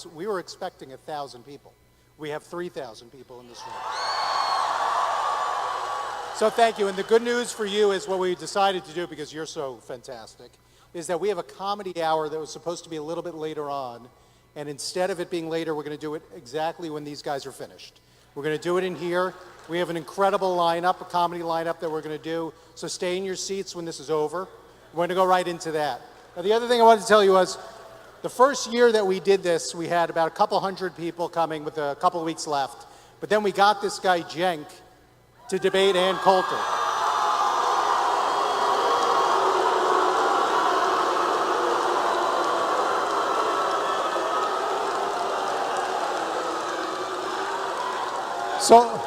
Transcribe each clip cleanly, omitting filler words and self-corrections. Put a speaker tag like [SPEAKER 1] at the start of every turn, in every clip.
[SPEAKER 1] was we were expecting 1,000 people. We have 3,000 people in this room. So thank you. And the good news for you is what we decided to do, because you're so fantastic, is that we have a comedy hour that was supposed to be a little bit later on. And instead of it being later, we're going to do it exactly when these guys are finished. We're going to do it in here. We have an incredible lineup, a comedy lineup that we're going to do. So stay in your seats when this is over. We're going to go right into that. Now, the other thing I wanted to tell you was, the first year that we did this, we had about a couple hundred people coming with a couple of weeks left. But then we got this guy, Cenk, to debate Ann Coulter.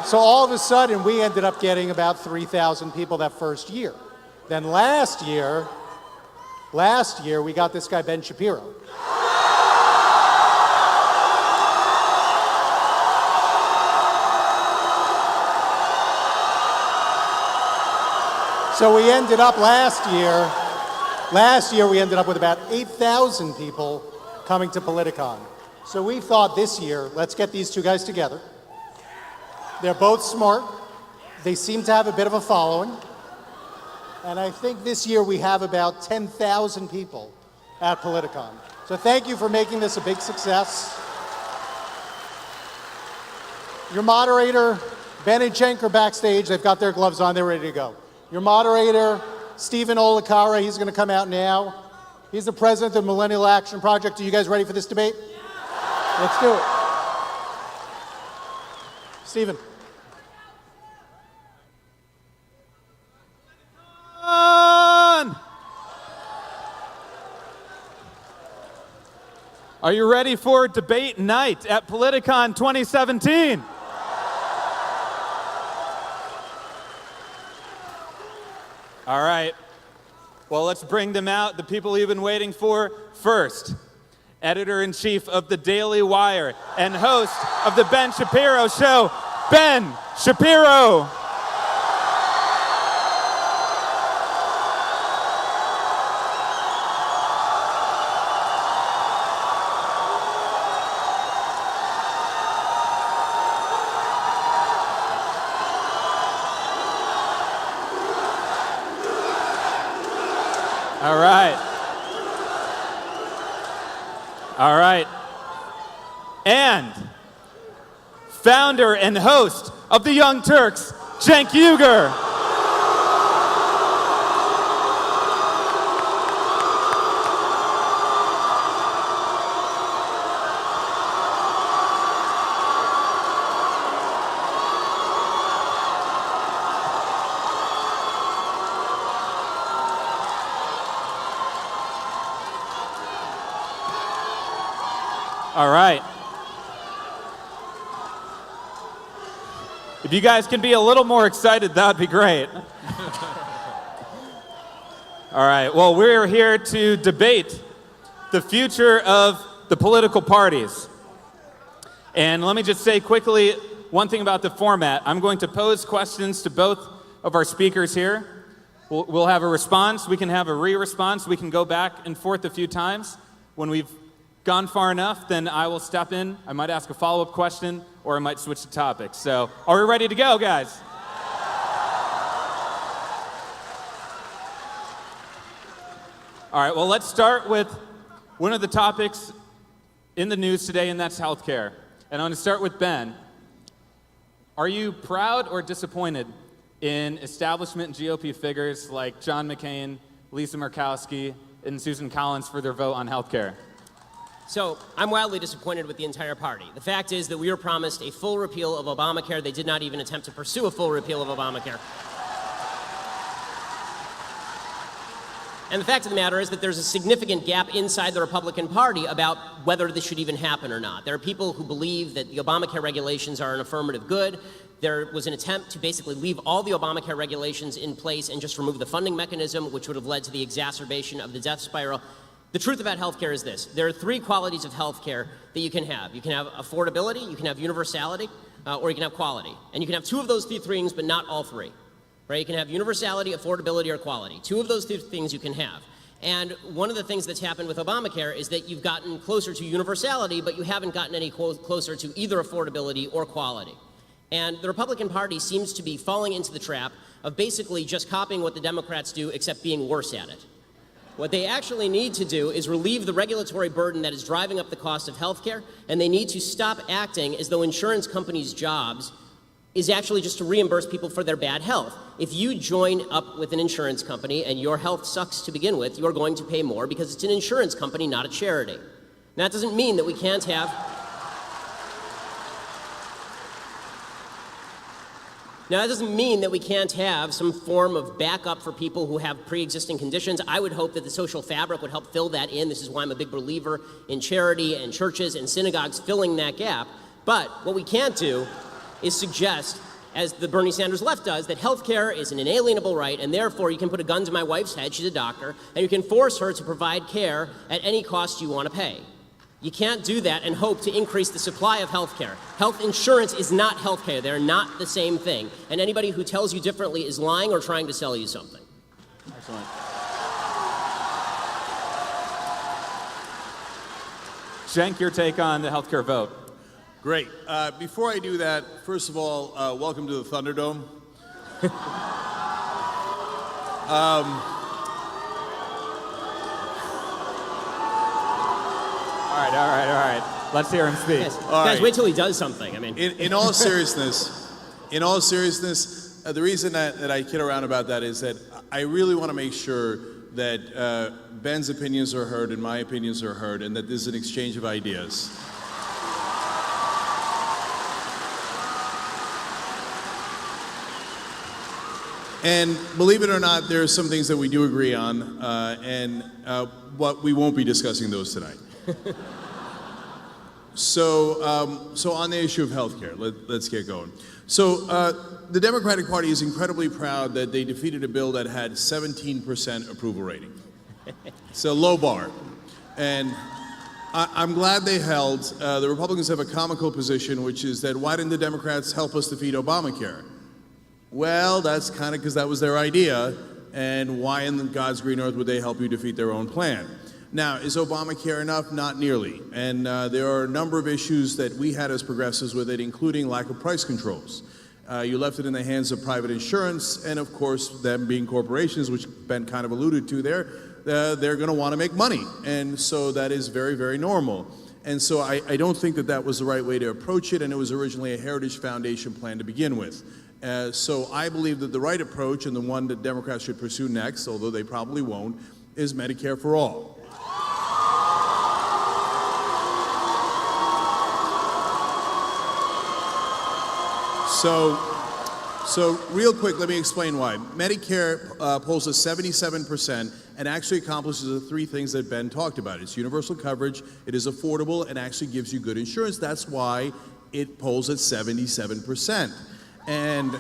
[SPEAKER 1] So all of a sudden, we ended up getting about 3,000 people that first year. Then last year, we got this guy, Ben Shapiro. So we ended up last year we ended up with about 8,000 people coming to Politicon. So we thought this year, let's get these two guys together. They're both smart. They seem to have a bit of a following. And I think this year we have about 10,000 people at Politicon. So thank you for making this a big success. Your moderator, Ben and Cenk, are backstage. They've got their gloves on. They're ready to go. Your moderator, Stephen Olakara, he's going to come out now. He's the president of the Millennial Action Project. Are you guys ready for this debate? Yeah. Let's do it. Stephen.
[SPEAKER 2] Are you ready for debate night at Politicon 2017? All right. Well, let's bring them out, the people you've been waiting for. First, editor-in-chief of the Daily Wire and host of the Ben Shapiro Show, Ben Shapiro. All right. And founder and host of the Young Turks, Cenk Uygur. All right. If you guys can be a little more excited, that would be great. All right. Well, we're here to debate the future of the political parties. And let me just say quickly one thing about the format. I'm going to pose questions to both of our speakers here. We'll have a response. We can have a re-response. We can go back and forth a few times. When we've gone far enough, then I will step in. I might ask a follow-up question, or I might switch the topic. So, are we ready to go, guys? All right, well, let's start with one of the topics in the news today, and that's healthcare. And I'm going to start with Ben. Are you proud or disappointed in establishment GOP figures like John McCain, Lisa Murkowski, and Susan Collins for their vote on healthcare?
[SPEAKER 3] So I'm wildly disappointed with the entire party. The fact is that we were promised a full repeal of Obamacare. They did not even attempt to pursue a full repeal of Obamacare. And the fact of the matter is that there's a significant gap inside the Republican Party about whether this should even happen or not. There are people who believe that the Obamacare regulations are an affirmative good. There was an attempt to basically leave all the Obamacare regulations in place and just remove the funding mechanism, which would have led to the exacerbation of the death spiral. The truth about healthcare is this. There are three qualities of healthcare that you can have. You can have affordability, you can have universality, or you can have quality. And you can have two of those three things, but not all three. Right? You can have universality, affordability, or quality. Two of those three things you can have. And one of the things that's happened with Obamacare is that you've gotten closer to universality, but you haven't gotten any closer to either affordability or quality. And the Republican Party seems to be falling into the trap of basically just copying what the Democrats do, except being worse at it. What they actually need to do is relieve the regulatory burden that is driving up the cost of health care, and they need to stop acting as though insurance companies' jobs is actually just to reimburse people for their bad health. If you join up with an insurance company and your health sucks to begin with, you're going to pay more because it's an insurance company, not a charity. Now, that doesn't mean that we can't have some form of backup for people who have pre-existing conditions. I would hope that the social fabric would help fill that in. This is why I'm a big believer in charity and churches and synagogues filling that gap. But what we can't do is suggest, as the Bernie Sanders left does, that health care is an inalienable right, and therefore you can put a gun to my wife's head, she's a doctor, and you can force her to provide care at any cost you want to pay. You can't do that and hope to increase the supply of health care. Health insurance is not health care. They're not the same thing. And anybody who tells you differently is lying or trying to sell you something.
[SPEAKER 2] Excellent. Cenk, your take on the healthcare vote.
[SPEAKER 4] Great. Before I do that, first of all, welcome to the Thunderdome.
[SPEAKER 2] All right. Let's hear him speak.
[SPEAKER 3] Yes.
[SPEAKER 4] All
[SPEAKER 3] Guys,
[SPEAKER 4] right.
[SPEAKER 3] wait till he does something. I mean,
[SPEAKER 4] In all seriousness, the reason that I kid around about that is that I really want to make sure that Ben's opinions are heard and my opinions are heard, and that there's an exchange of ideas. And believe it or not, there are some things that we do agree on, and what we won't be discussing those tonight. So on the issue of healthcare, let's get going. So the Democratic Party is incredibly proud that they defeated a bill that had 17% approval rating. It's a low bar, and I'm glad they held. The Republicans have a comical position, which is that why didn't the Democrats help us defeat Obamacare? Well, that's kind of because that was their idea, and why in God's green earth would they help you defeat their own plan? Now, is Obamacare enough? Not nearly. And there are a number of issues that we had as progressives with it, including lack of price controls. You left it in the hands of private insurance, and of course, them being corporations, which Ben kind of alluded to there, they're going to want to make money. And so that is very, very normal. And so I don't think that that was the right way to approach it, and it was originally a Heritage Foundation plan to begin with. So I believe that the right approach, and the one that Democrats should pursue next, although they probably won't, is Medicare for all. So real quick, let me explain why. Medicare polls at 77% and actually accomplishes the three things that Ben talked about. It's universal coverage, it is affordable, and actually gives you good insurance. That's why it polls at 77%. And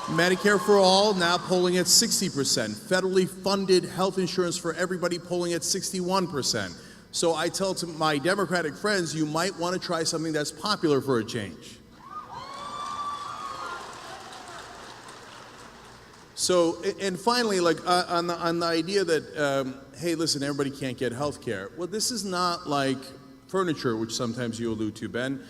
[SPEAKER 4] Medicare for all now polling at 60%. Federally funded health insurance for everybody polling at 61%. So I tell to my Democratic friends, you might want to try something that's popular for a change. So, and finally, like on the idea that, hey, listen, everybody can't get health care. Well, this is not like furniture, which sometimes you allude to, Ben.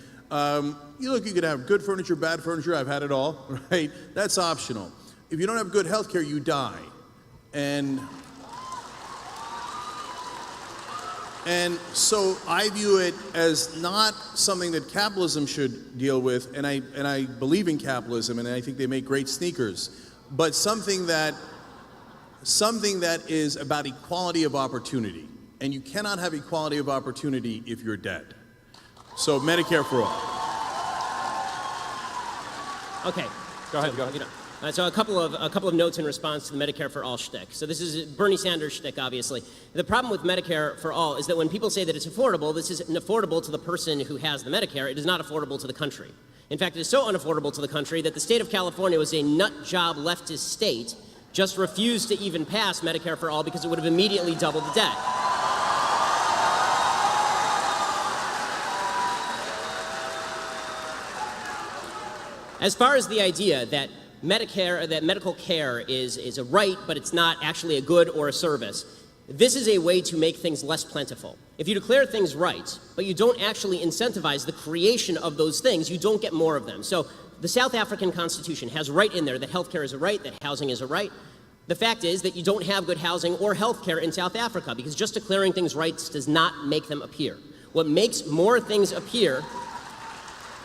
[SPEAKER 4] You could have good furniture, bad furniture. I've had it all, right? That's optional. If you don't have good health care, you die. And so I view it as not something that capitalism should deal with, and I believe in capitalism, and I think they make great sneakers. But something that is about equality of opportunity. And you cannot have equality of opportunity if you're dead. So Medicare for all.
[SPEAKER 3] okay.
[SPEAKER 2] Go ahead.
[SPEAKER 3] So a couple of notes in response to the Medicare for all shtick. So this is Bernie Sanders shtick, obviously. The problem with Medicare for all is that when people say that it's affordable, this isn't affordable to the person who has the Medicare. It is not affordable to the country. In fact, it is so unaffordable to the country that the state of California was a nut job leftist state, just refused to even pass Medicare for all because it would have immediately doubled the debt. As far as the idea that Medicare, that medical care is a right, but it's not actually a good or a service. This is a way to make things less plentiful. If you declare things rights, but you don't actually incentivize the creation of those things, you don't get more of them. So the South African Constitution has right in there that healthcare is a right, that housing is a right. The fact is that you don't have good housing or healthcare in South Africa because just declaring things rights does not make them appear. What makes more things appear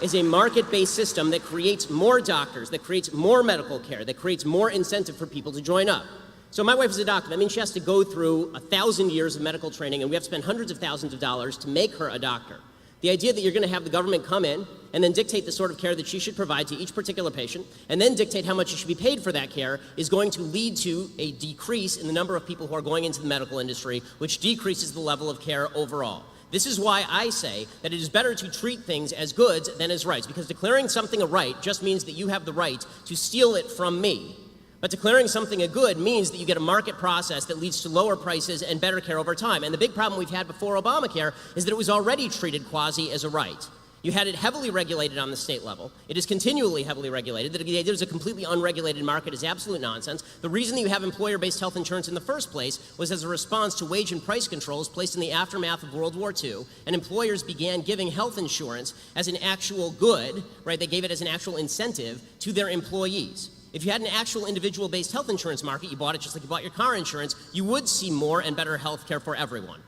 [SPEAKER 3] is a market-based system that creates more doctors, that creates more medical care, that creates more incentive for people to join up. So my wife is a doctor. That means she has to go through 1,000 years of medical training, and we have to spend hundreds of thousands of dollars to make her a doctor. The idea that you're going to have the government come in and then dictate the sort of care that she should provide to each particular patient, and then dictate how much she should be paid for that care, is going to lead to a decrease in the number of people who are going into the medical industry, which decreases the level of care overall. This is why I say that it is better to treat things as goods than as rights, because declaring something a right just means that you have the right to steal it from me. But declaring something a good means that you get a market process that leads to lower prices and better care over time. And the big problem we've had before Obamacare is that it was already treated quasi as a right. You had it heavily regulated on the state level. It is continually heavily regulated. The idea there's a completely unregulated market is absolute nonsense. The reason that you have employer-based health insurance in the first place was as a response to wage and price controls placed in the aftermath of World War II, and employers began giving health insurance as an actual good, right? They gave it as an actual incentive to their employees. If you had an actual individual-based health insurance market, you bought it just like you bought your car insurance, you would see more and better health care for everyone.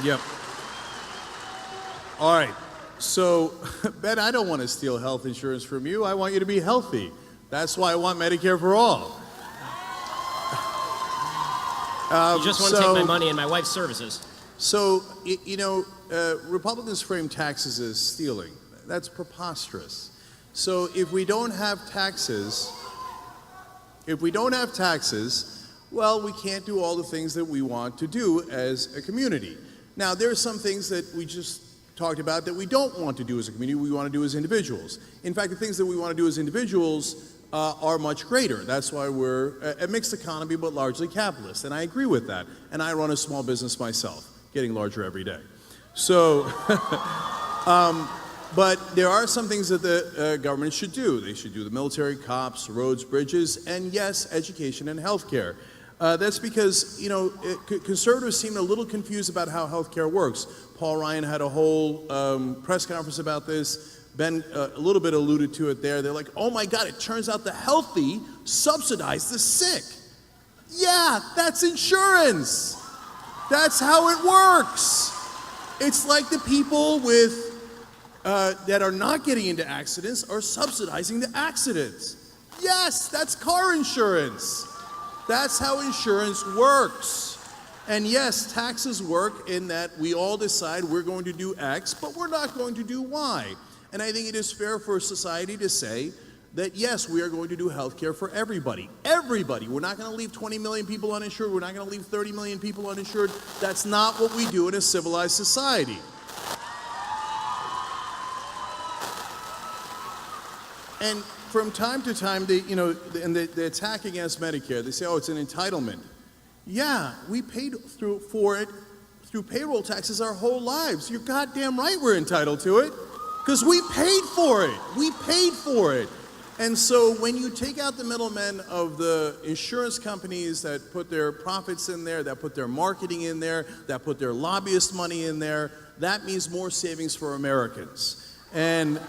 [SPEAKER 4] Yep. All right. So, Ben, I don't want to steal health insurance from you. I want you to be healthy. That's why I want Medicare for all.
[SPEAKER 3] You just want to take my money and my wife's services.
[SPEAKER 4] So, you know, Republicans frame taxes as stealing. That's preposterous. So if we don't have taxes, well, we can't do all the things that we want to do as a community. Now, there are some things that we just talked about that we don't want to do as a community, we want to do as individuals. In fact, the things that we want to do as individuals are much greater. That's why we're a mixed economy, but largely capitalist. And I agree with that. And I run a small business myself, getting larger every day. So, but there are some things that the government should do. They should do the military, cops, roads, bridges, and yes, education and health care. That's because, you know, conservatives seem a little confused about how health care works. Paul Ryan had a whole press conference about this. Ben a little bit alluded to it there. They're like, oh my God, it turns out the healthy subsidize the sick. Yeah, that's insurance. That's how it works. It's like the people with that are not getting into accidents are subsidizing the accidents. Yes, that's car insurance. That's how insurance works. And yes, taxes work in that we all decide we're going to do X, but we're not going to do Y. And I think it is fair for society to say that yes, we are going to do health care for everybody. Everybody. We're not going to leave 20 million people uninsured. We're not going to leave 30 million people uninsured. That's not what we do in a civilized society. And from time to time, the attack against Medicare, they say, oh, it's an entitlement. Yeah, we paid for it through payroll taxes our whole lives. You're goddamn right we're entitled to it, because we paid for it. We paid for it. And so when you take out the middlemen of the insurance companies that put their profits in there, that put their marketing in there, that put their lobbyist money in there, that means more savings for Americans. And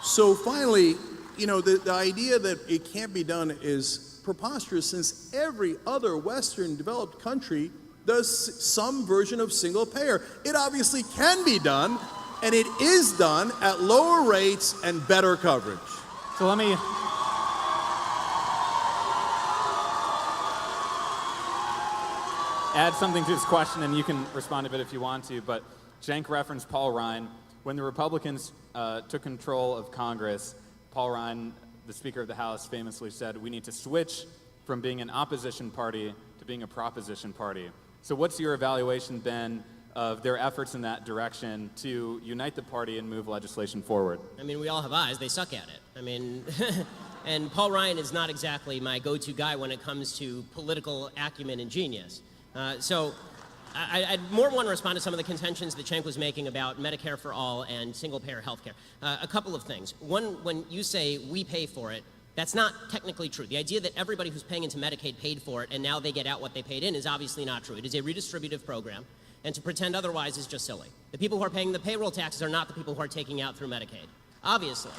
[SPEAKER 4] so finally, you know, the idea that it can't be done is preposterous, since every other Western developed country does some version of single payer. It obviously can be done, and it is done at lower rates and better coverage.
[SPEAKER 2] So let me add something to this question, and you can respond to it if you want to, but Cenk referenced Paul Ryan. When the Republicans took control of Congress, Paul Ryan, the Speaker of the House, famously said, we need to switch from being an opposition party to being a proposition party. So what's your evaluation, Ben, of their efforts in that direction to unite the party and move legislation forward?
[SPEAKER 3] I mean, we all have eyes. They suck at it. I mean, and Paul Ryan is not exactly my go-to guy when it comes to political acumen and genius. So I'd more want to respond to some of the contentions that Cenk was making about Medicare for all and single-payer health care. A couple of things. One, when you say we pay for it, that's not technically true. The idea that everybody who's paying into Medicaid paid for it and now they get out what they paid in is obviously not true. It is a redistributive program, and to pretend otherwise is just silly. The people who are paying the payroll taxes are not the people who are taking out through Medicaid, obviously.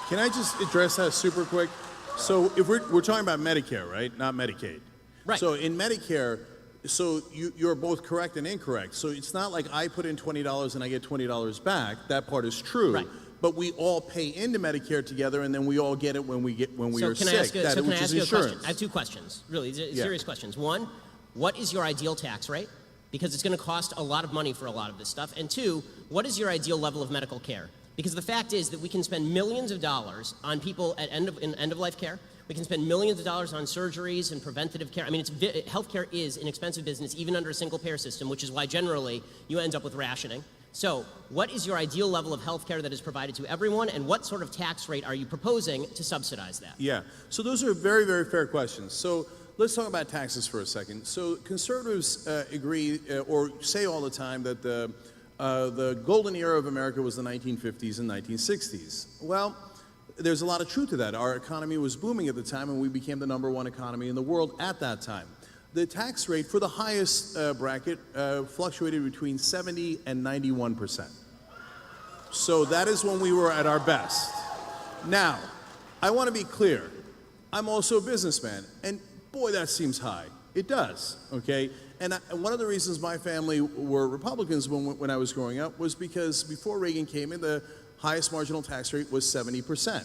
[SPEAKER 4] Can I just address that super quick? So if we're talking about Medicare, right? Not Medicaid.
[SPEAKER 3] Right.
[SPEAKER 4] So in Medicare, so you're both correct and incorrect. So it's not like I put in $20 and I get $20 back. That part is true.
[SPEAKER 3] Right.
[SPEAKER 4] But we all pay into Medicare together, and then we all get it when we are sick.
[SPEAKER 3] Can I ask you a
[SPEAKER 4] insurance.
[SPEAKER 3] question? I have two questions, really serious questions. One, what is your ideal tax rate? Because it's going to cost a lot of money for a lot of this stuff. And two, what is your ideal level of medical care? Because the fact is that we can spend millions of dollars on people at end-of-life care. We can spend millions of dollars on surgeries and preventative care. I mean, healthcare is an expensive business, even under a single-payer system, which is why generally you end up with rationing. So what is your ideal level of healthcare that is provided to everyone, and what sort of tax rate are you proposing to subsidize that?
[SPEAKER 4] Yeah, so those are very, very fair questions. So let's talk about taxes for a second. So conservatives agree or say all the time that the golden era of America was the 1950s and 1960s. Well, there's a lot of truth to that. Our economy was booming at the time, and we became the #1 economy in the world at that time. The tax rate for the highest bracket fluctuated between 70 and 91%. So that is when we were at our best. Now, I want to be clear. I'm also a businessman, and boy, that seems high. It does, okay? And one of the reasons my family were Republicans when I was growing up was because before Reagan came in, the highest marginal tax rate was 70%.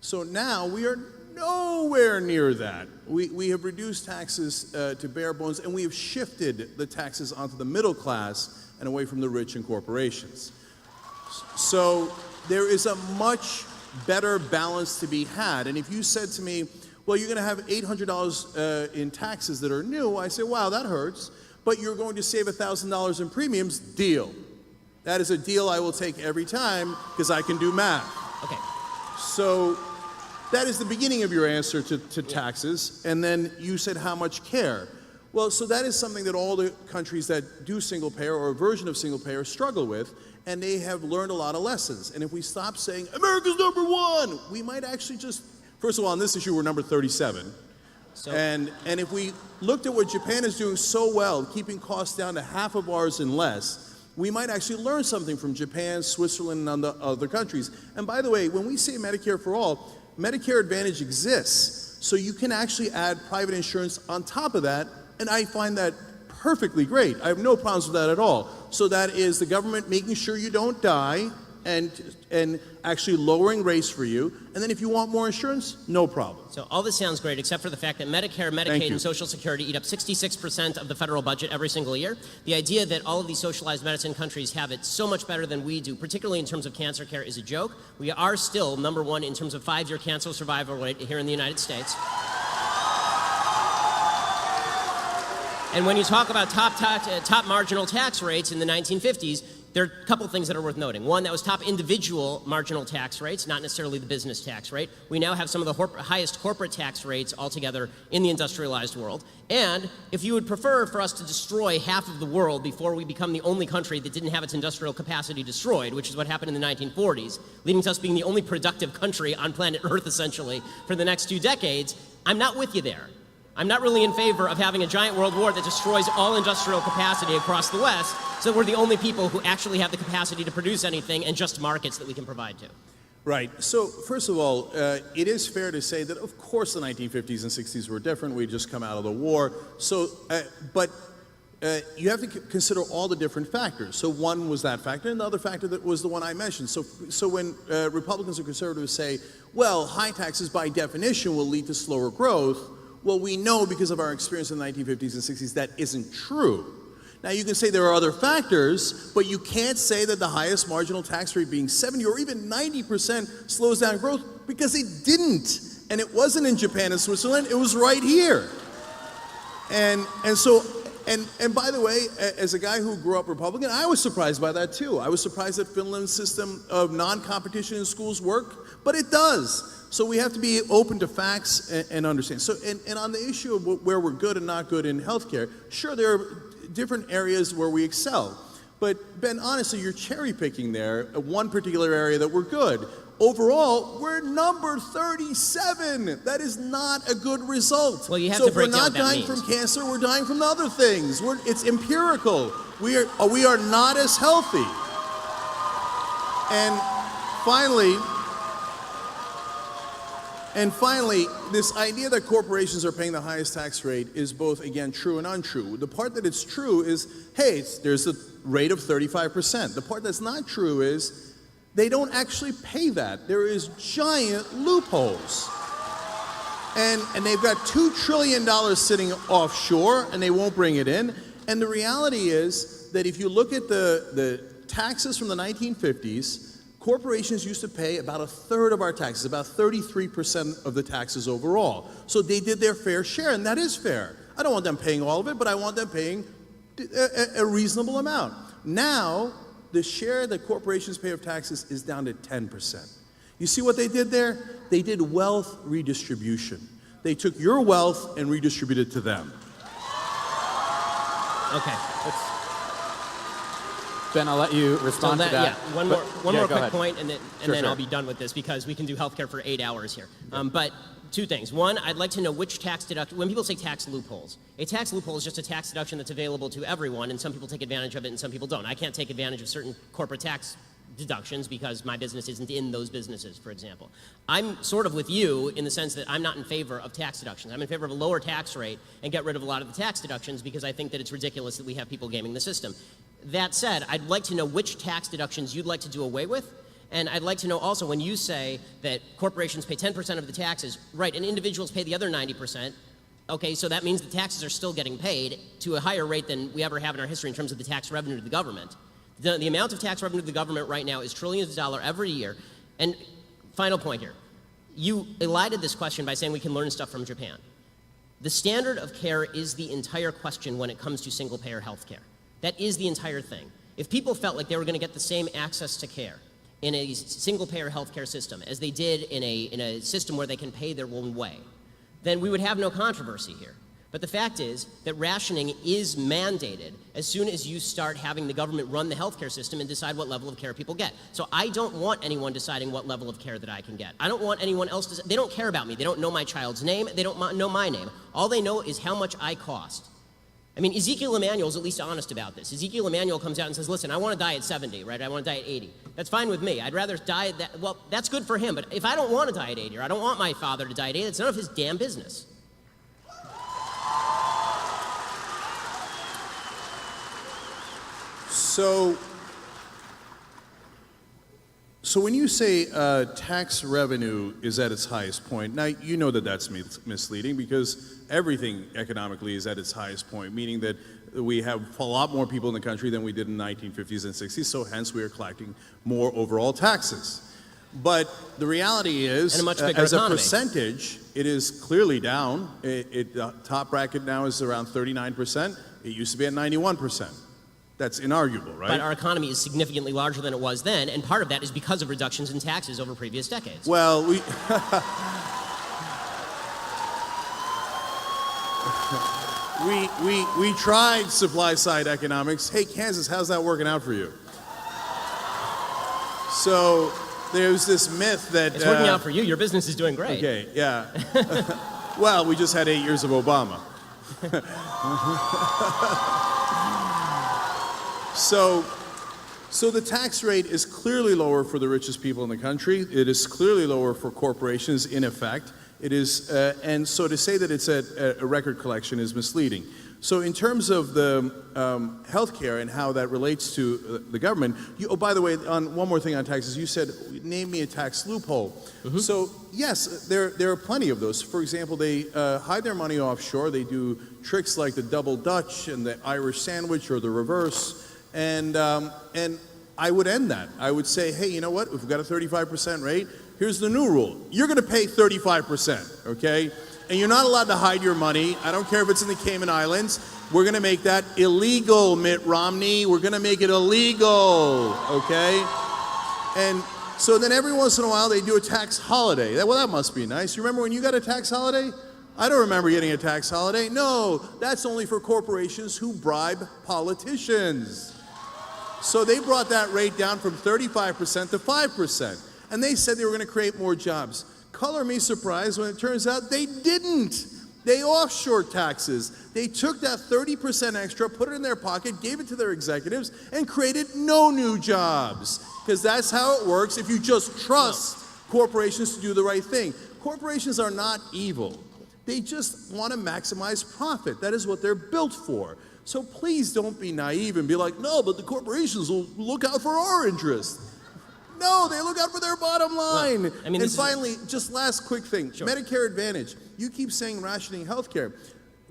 [SPEAKER 4] So now we are nowhere near that. We have reduced taxes to bare bones, and we have shifted the taxes onto the middle class and away from the rich and corporations. So there is a much better balance to be had. And if you said to me, well, you're going to have $800 in taxes that are new, I say, wow, that hurts. But you're going to save $1,000 in premiums, deal. That is a deal I will take every time because I can do math.
[SPEAKER 3] Okay.
[SPEAKER 4] So that is the beginning of your answer to taxes. And then you said how much care. Well, so that is something that all the countries that do single payer or a version of single payer struggle with. And they have learned a lot of lessons. And if we stop saying, America's #1, we might actually just, first of all, on this issue, we're number 37.
[SPEAKER 3] So,
[SPEAKER 4] and if we looked at what Japan is doing so well, keeping costs down to half of ours and less, we might actually learn something from Japan, Switzerland, and other countries. And by the way, when we say Medicare for all, Medicare Advantage exists. So you can actually add private insurance on top of that, and I find that perfectly great. I have no problems with that at all. So that is the government making sure you don't die and actually lowering rates for you. And then if you want more insurance, no problem.
[SPEAKER 3] So all this sounds great, except for the fact that Medicare, Medicaid, and Social Security eat up 66% of the federal budget every single year. The idea that all of these socialized medicine countries have it so much better than we do, particularly in terms of cancer care, is a joke. We are still #1 in terms of 5-year cancer survival rate here in the United States. And when you talk about top marginal tax rates in the 1950s, there are a couple of things that are worth noting. One, that was top individual marginal tax rates, not necessarily the business tax rate. We now have some of the highest corporate tax rates altogether in the industrialized world. And if you would prefer for us to destroy half of the world before we become the only country that didn't have its industrial capacity destroyed, which is what happened in the 1940s, leading to us being the only productive country on planet Earth, essentially, for the next 2 decades, I'm not with you there. I'm not really in favor of having a giant world war that destroys all industrial capacity across the West, so that we're the only people who actually have the capacity to produce anything and just markets that we can provide to.
[SPEAKER 4] Right. So first of all, it is fair to say that, of course, the 1950s and 60s were different. We'd just come out of the war. So, but you have to consider all the different factors. So one was that factor, and the other factor that was the one I mentioned. So when Republicans and conservatives say, well, high taxes by definition will lead to slower growth, well, we know because of our experience in the 1950s and 60s that isn't true. Now, you can say there are other factors, but you can't say that the highest marginal tax rate being 70 or even 90% slows down growth, because it didn't. And it wasn't in Japan and Switzerland, it was right here. And by the way, as a guy who grew up Republican, I was surprised by that too. I was surprised that Finland's system of non-competition in schools worked, but it does. So we have to be open to facts and understand. So, and on the issue of where we're good and not good in healthcare, sure, there are different areas where we excel. But Ben, honestly, you're cherry picking there at one particular area that we're good. Overall, we're number 37. That is not a good result.
[SPEAKER 3] Well, you have
[SPEAKER 4] so
[SPEAKER 3] to break down
[SPEAKER 4] if
[SPEAKER 3] what
[SPEAKER 4] we're not
[SPEAKER 3] that
[SPEAKER 4] dying
[SPEAKER 3] means.
[SPEAKER 4] from cancer, we're dying from other things. It's empirical. We are not as healthy. And finally, this idea that corporations are paying the highest tax rate is both, again, true and untrue. The part that it's true is, hey, there's a rate of 35%. The part that's not true is they don't actually pay that. There is giant loopholes. And they've got $2 trillion sitting offshore, and they won't bring it in. And the reality is that if you look at the taxes from the 1950s, corporations used to pay about a third of our taxes, about 33% of the taxes overall. So they did their fair share, and that is fair. I don't want them paying all of it, but I want them paying a reasonable amount. Now, the share that corporations pay of taxes is down to 10%. You see what they did there? They did wealth redistribution. They took your wealth and redistributed it to them.
[SPEAKER 3] Okay.
[SPEAKER 2] Ben, I'll let you respond to that.
[SPEAKER 3] Yeah, one more
[SPEAKER 2] go
[SPEAKER 3] quick
[SPEAKER 2] ahead.
[SPEAKER 3] point, and then
[SPEAKER 2] Sure.
[SPEAKER 3] I'll be done with this because we can do healthcare for 8 hours here. But two things. One, I'd like to know which tax deduction, when people say tax loopholes, a tax loophole is just a tax deduction that's available to everyone, and some people take advantage of it and some people don't. I can't take advantage of certain corporate tax deductions because my business isn't in those businesses, for example. I'm sort of with you in the sense that I'm not in favor of tax deductions. I'm in favor of a lower tax rate and get rid of a lot of the tax deductions because I think that it's ridiculous that we have people gaming the system. That said, I'd like to know which tax deductions you'd like to do away with. And I'd like to know also when you say that corporations pay 10% of the taxes, right, and individuals pay the other 90%, okay, so that means the taxes are still getting paid to a higher rate than we ever have in our history in terms of the tax revenue to the government. The amount of tax revenue to the government right now is trillions of dollars every year. And final point here. You elided this question by saying we can learn stuff from Japan. The standard of care is the entire question when it comes to single-payer health care. That is the entire thing. If people felt like they were going to get the same access to care in a single-payer health care system as they did in a system where they can pay their own way, then we would have no controversy here. But the fact is that rationing is mandated as soon as you start having the government run the healthcare system and decide what level of care people get. So I don't want anyone deciding what level of care that I can get. I don't want anyone else to, they don't care about me. They don't know my child's name. They don't know my name. All they know is how much I cost. I mean, Ezekiel Emanuel is at least honest about this. Ezekiel Emanuel comes out and says, listen, I want to die at 70, right? I want to die at 80. That's fine with me. I'd rather die at that. Well, that's good for him. But if I don't want to die at 80 or I don't want my father to die at 80, it's none of his damn business.
[SPEAKER 4] So when you say tax revenue is at its highest point, now you know that that's misleading because everything economically is at its highest point, meaning that we have a lot more people in the country than we did in the 1950s and 60s, so hence we are collecting more overall taxes. But the reality is,
[SPEAKER 3] and a much bigger
[SPEAKER 4] as
[SPEAKER 3] economy.
[SPEAKER 4] a percentage, it is clearly down. The top bracket now is around 39%. It used to be at 91%. That's inarguable, right?
[SPEAKER 3] But our economy is significantly larger than it was then, and part of that is because of reductions in taxes over previous decades.
[SPEAKER 4] Well, we tried supply-side economics. Hey, Kansas, how's that working out for you? So there's this myth that...
[SPEAKER 3] It's working out for you. Your business is doing great.
[SPEAKER 4] Okay, yeah. Well, we just had 8 years of Obama. So the tax rate is clearly lower for the richest people in the country. It is clearly lower for corporations, in effect. It is, and so to say that it's at a record collection is misleading. So in terms of the healthcare and how that relates to the government, oh, by the way, on one more thing on taxes, you said, name me a tax loophole. Mm-hmm. So yes, there are plenty of those. For example, they hide their money offshore. They do tricks like the double Dutch and the Irish sandwich or the reverse. And I would end that. I would say, hey, you know what? If we've got a 35% rate, here's the new rule. You're going to pay 35%, okay? And you're not allowed to hide your money. I don't care if it's in the Cayman Islands. We're going to make that illegal, Mitt Romney. We're going to make it illegal, okay? And so then every once in a while they do a tax holiday. Well, that must be nice. You remember when you got a tax holiday? I don't remember getting a tax holiday. No, that's only for corporations who bribe politicians. So they brought that rate down from 35% to 5%. And they said they were going to create more jobs. Color me surprised when it turns out they didn't. They offshore taxes. They took that 30% extra, put it in their pocket, gave it to their executives, and created no new jobs. Because that's how it works if you just trust corporations to do the right thing. Corporations are not evil. They just want to maximize profit. That is what they're built for. So please don't be naive and be like, no, but the corporations will look out for our interests. No, they look out for their bottom line.
[SPEAKER 3] Well, I mean,
[SPEAKER 4] and finally, just last quick thing,
[SPEAKER 3] Sure.
[SPEAKER 4] Medicare Advantage. You keep saying rationing health care,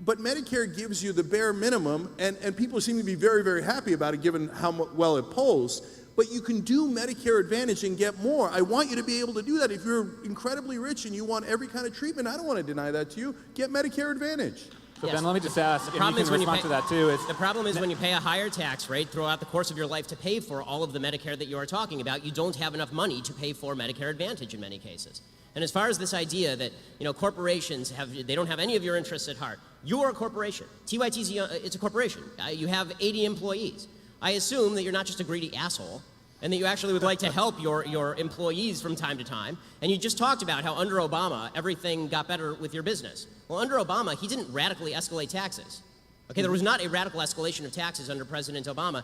[SPEAKER 4] but Medicare gives you the bare minimum, and people seem to be very, very happy about it given how well it polls, but you can do Medicare Advantage and get more. I want you to be able to do that. If you're incredibly rich and you want every kind of treatment, I don't want to deny that to you. Get Medicare Advantage.
[SPEAKER 2] So
[SPEAKER 3] Yes.
[SPEAKER 2] Ben, let me just ask,
[SPEAKER 3] The
[SPEAKER 2] and you
[SPEAKER 3] problem
[SPEAKER 2] can
[SPEAKER 3] is when you
[SPEAKER 2] respond
[SPEAKER 3] pay-
[SPEAKER 2] to that too.
[SPEAKER 3] The problem is when you pay a higher tax rate throughout the course of your life to pay for all of the Medicare that you are talking about, you don't have enough money to pay for Medicare Advantage in many cases. And as far as this idea that corporations they don't have any of your interests at heart, you're a corporation. TYT's it's a corporation. You have 80 employees. I assume that you're not just a greedy asshole, and that you actually would like to help your employees from time to time. And you just talked about how under Obama, everything got better with your business. Well, under Obama, he didn't radically escalate taxes. Okay, there was not a radical escalation of taxes under President Obama.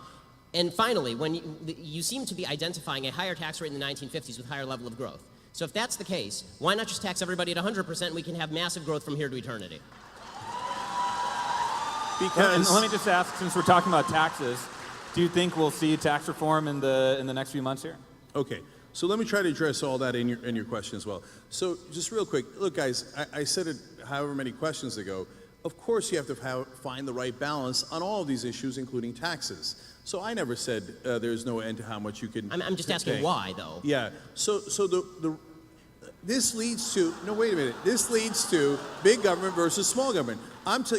[SPEAKER 3] And finally, when you seem to be identifying a higher tax rate in the 1950s with higher level of growth. So if that's the case, why not just tax everybody at 100% and we can have massive growth from here to eternity?
[SPEAKER 4] Because
[SPEAKER 2] And let me just ask, since we're talking about taxes, do you think we'll see tax reform in the next few months here?
[SPEAKER 4] Okay, so let me try to address all that in your question as well. So just real quick, look guys, I said it however many questions ago, of course you have to find the right balance on all of these issues, including taxes. So I never said there's no end to how much you can
[SPEAKER 3] I'm just asking
[SPEAKER 4] pay.
[SPEAKER 3] why, though.
[SPEAKER 4] Yeah, so this leads to, no wait a minute, this leads to big government versus small government.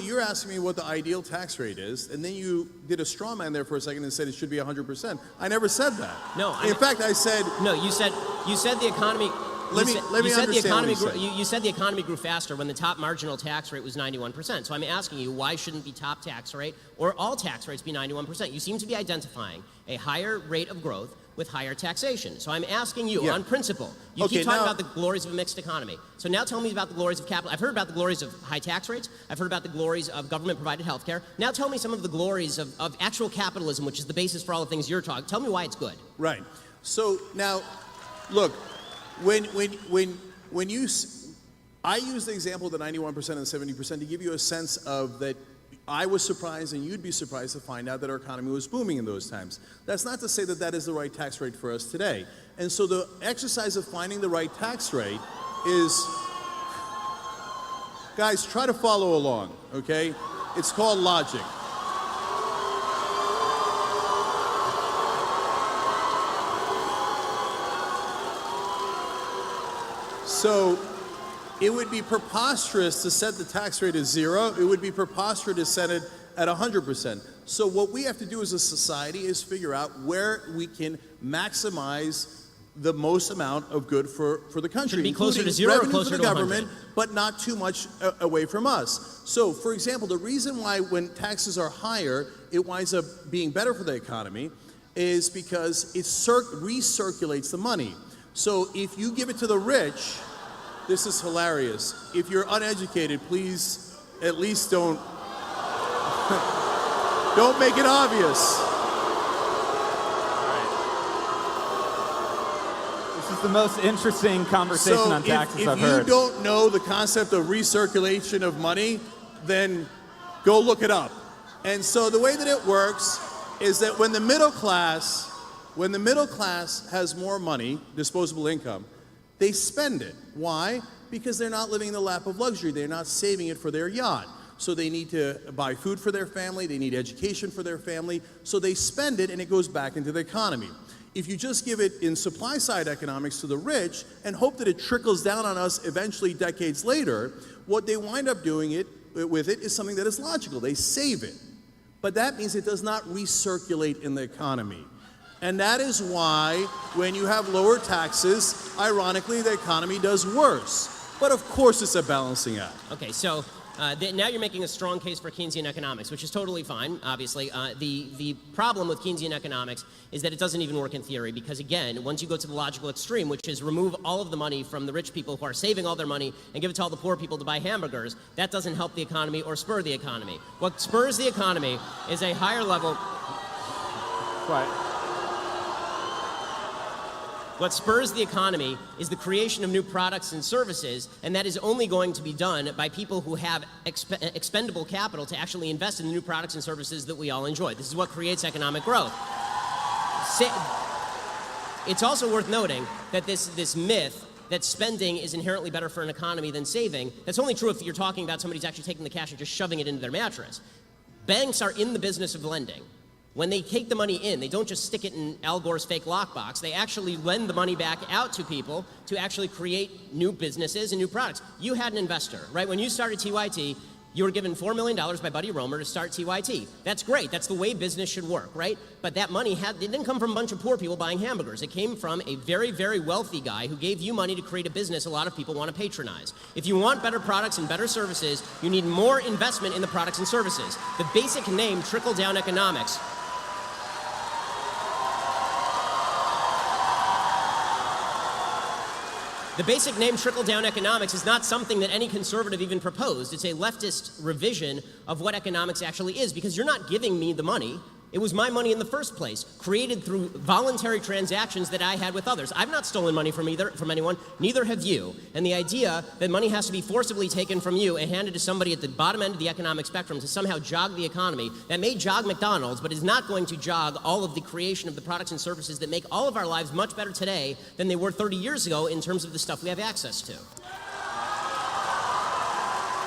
[SPEAKER 4] You're asking me what the ideal tax rate is, and then you did a straw man there for a second and said it should be 100%. I never said that.
[SPEAKER 3] No,
[SPEAKER 4] in fact, I said.
[SPEAKER 3] No, you said the economy.
[SPEAKER 4] Let me understand what you said.
[SPEAKER 3] You said the economy grew faster when the top marginal tax rate was 91%. So I'm asking you, why shouldn't the top tax rate or all tax rates be 91%? You seem to be identifying a higher rate of growth with higher taxation. So I'm asking you, on principle, you keep talking about the glories of a mixed economy. So now tell me about the glories of capital. I've heard about the glories of high tax rates. I've heard about the glories of government-provided health care. Now tell me some of the glories of actual capitalism, which is the basis for all the things you're talking. Tell me why it's good.
[SPEAKER 4] Right. So now, look, I use the example of the 91% and the 70% to give you a sense of that I was surprised and you'd be surprised to find out that our economy was booming in those times. That's not to say that that is the right tax rate for us today. And so the exercise of finding the right tax rate is, guys, try to follow along, okay? It's called logic. So it would be preposterous to set the tax rate at 0. It would be preposterous to set it at 100%. So what we have to do as a society is figure out where we can maximize the most amount of good for the country.
[SPEAKER 3] Should it be closer to
[SPEAKER 4] including
[SPEAKER 3] 0 or
[SPEAKER 4] revenue
[SPEAKER 3] closer
[SPEAKER 4] for
[SPEAKER 3] to
[SPEAKER 4] the
[SPEAKER 3] 100?
[SPEAKER 4] government, but not too much away from us. So, for example, the reason why when taxes are higher, it winds up being better for the economy is because it recirculates the money. So if you give it to the rich, this is hilarious. If you're uneducated, please at least don't make it obvious.
[SPEAKER 2] This is the most interesting conversation on taxes I've heard.
[SPEAKER 4] If you don't know the concept of recirculation of money, then go look it up. And so the way that it works is that when the middle class has more money, disposable income, they spend it. Why? Because they're not living in the lap of luxury. They're not saving it for their yacht. So they need to buy food for their family. They need education for their family. So they spend it and it goes back into the economy. If you just give it in supply side economics to the rich and hope that it trickles down on us eventually decades later, what they wind up doing with it is something that is logical. They save it. But that means it does not recirculate in the economy. And that is why when you have lower taxes, ironically, the economy does worse. But of course it's a balancing act.
[SPEAKER 3] Okay, so now you're making a strong case for Keynesian economics, which is totally fine, obviously. The problem with Keynesian economics is that it doesn't even work in theory because, again, once you go to the logical extreme, which is remove all of the money from the rich people who are saving all their money and give it to all the poor people to buy hamburgers, that doesn't help the economy or spur the economy. What spurs the economy is a higher level...
[SPEAKER 2] Right.
[SPEAKER 3] What spurs the economy is the creation of new products and services, and that is only going to be done by people who have expendable capital to actually invest in the new products and services that we all enjoy. This is what creates economic growth. It's also worth noting that this myth that spending is inherently better for an economy than saving, that's only true if you're talking about somebody who's actually taking the cash and just shoving it into their mattress. Banks are in the business of lending. When they take the money in, they don't just stick it in Al Gore's fake lockbox. They actually lend the money back out to people to actually create new businesses and new products. You had an investor, right? When you started TYT, you were given $4 million by Buddy Roemer to start TYT. That's great. That's the way business should work, right? But that money it didn't come from a bunch of poor people buying hamburgers. It came from a very, very wealthy guy who gave you money to create a business a lot of people want to patronize. If you want better products and better services, you need more investment in the products and services. The basic name, trickle-down economics, the basic name trickle-down economics is not something that any conservative even proposed. It's a leftist revision of what economics actually is, because you're not giving me the money. It was my money in the first place, created through voluntary transactions that I had with others. I've not stolen money from anyone, neither have you. And the idea that money has to be forcibly taken from you and handed to somebody at the bottom end of the economic spectrum to somehow jog the economy, that may jog McDonald's, but is not going to jog all of the creation of the products and services that make all of our lives much better today than they were 30 years ago in terms of the stuff we have access to.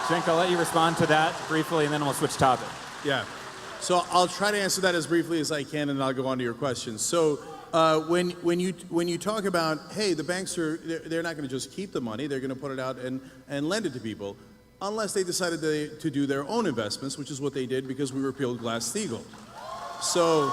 [SPEAKER 2] Cenk, I'll let you respond to that briefly, and then we'll switch topic.
[SPEAKER 4] Yeah. So I'll try to answer that as briefly as I can, and then I'll go on to your question. So when you talk about, hey, the banks they're not going to just keep the money, they're going to put it out and lend it to people, unless they decided to do their own investments, which is what they did because we repealed Glass-Steagall. So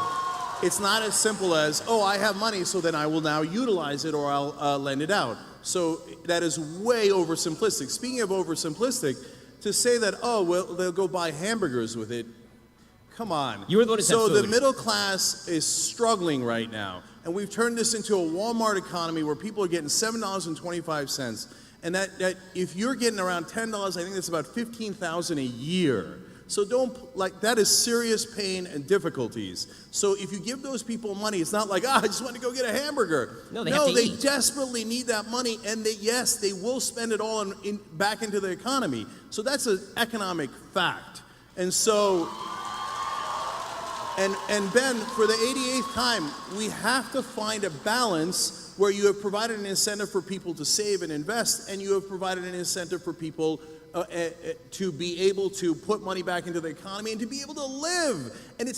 [SPEAKER 4] it's not as simple as, oh, I have money, so then I will now utilize it or I'll lend it out. So that is way oversimplistic. Speaking of oversimplistic, to say that, oh, well, they'll go buy hamburgers with it, come on.
[SPEAKER 3] You were the one who said
[SPEAKER 4] so
[SPEAKER 3] food.
[SPEAKER 4] The middle class is struggling right now, and we've turned this into a Walmart economy where people are getting $7.25, and that if you're getting around $10, I think that's about $15,000 a year. So that is serious pain and difficulties. So if you give those people money, it's not like, I just want to go get a hamburger.
[SPEAKER 3] No, they
[SPEAKER 4] desperately need that money, and they will spend it all back into the economy. So that's an economic fact. And so, and Ben, for the 88th time, we have to find a balance where you have provided an incentive for people to save and invest, and you have provided an incentive for people to be able to put money back into the economy and to be able to live. And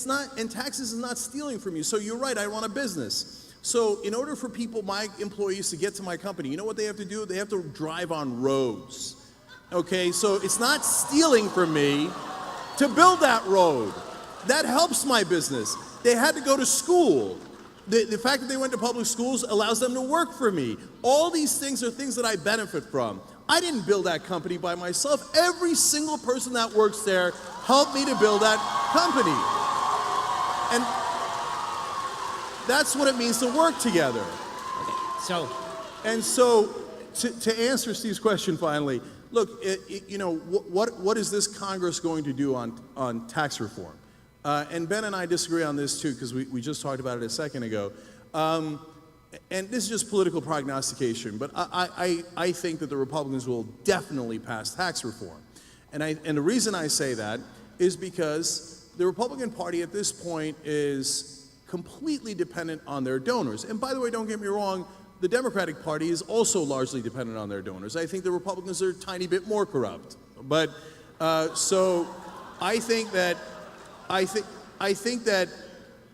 [SPEAKER 4] taxes is not stealing from you. So you're right, I run a business. So in order for my employees to get to my company, you know what they have to do? They have to drive on roads. Okay, so it's not stealing from me to build that road. That helps my business. They had to go to school. The fact that they went to public schools allows them to work for me. All these things are things that I benefit from. I didn't build that company by myself. Every single person that works there helped me to build that company. And that's what it means to work together.
[SPEAKER 3] Okay,
[SPEAKER 4] so to answer Steve's question finally, look, what is this Congress going to do on tax reform? And Ben and I disagree on this too, because we just talked about it a second ago. And this is just political prognostication, but I think that the Republicans will definitely pass tax reform. And the reason I say that is because the Republican Party at this point is completely dependent on their donors. And by the way, don't get me wrong, the Democratic Party is also largely dependent on their donors. I think the Republicans are a tiny bit more corrupt. But so I think that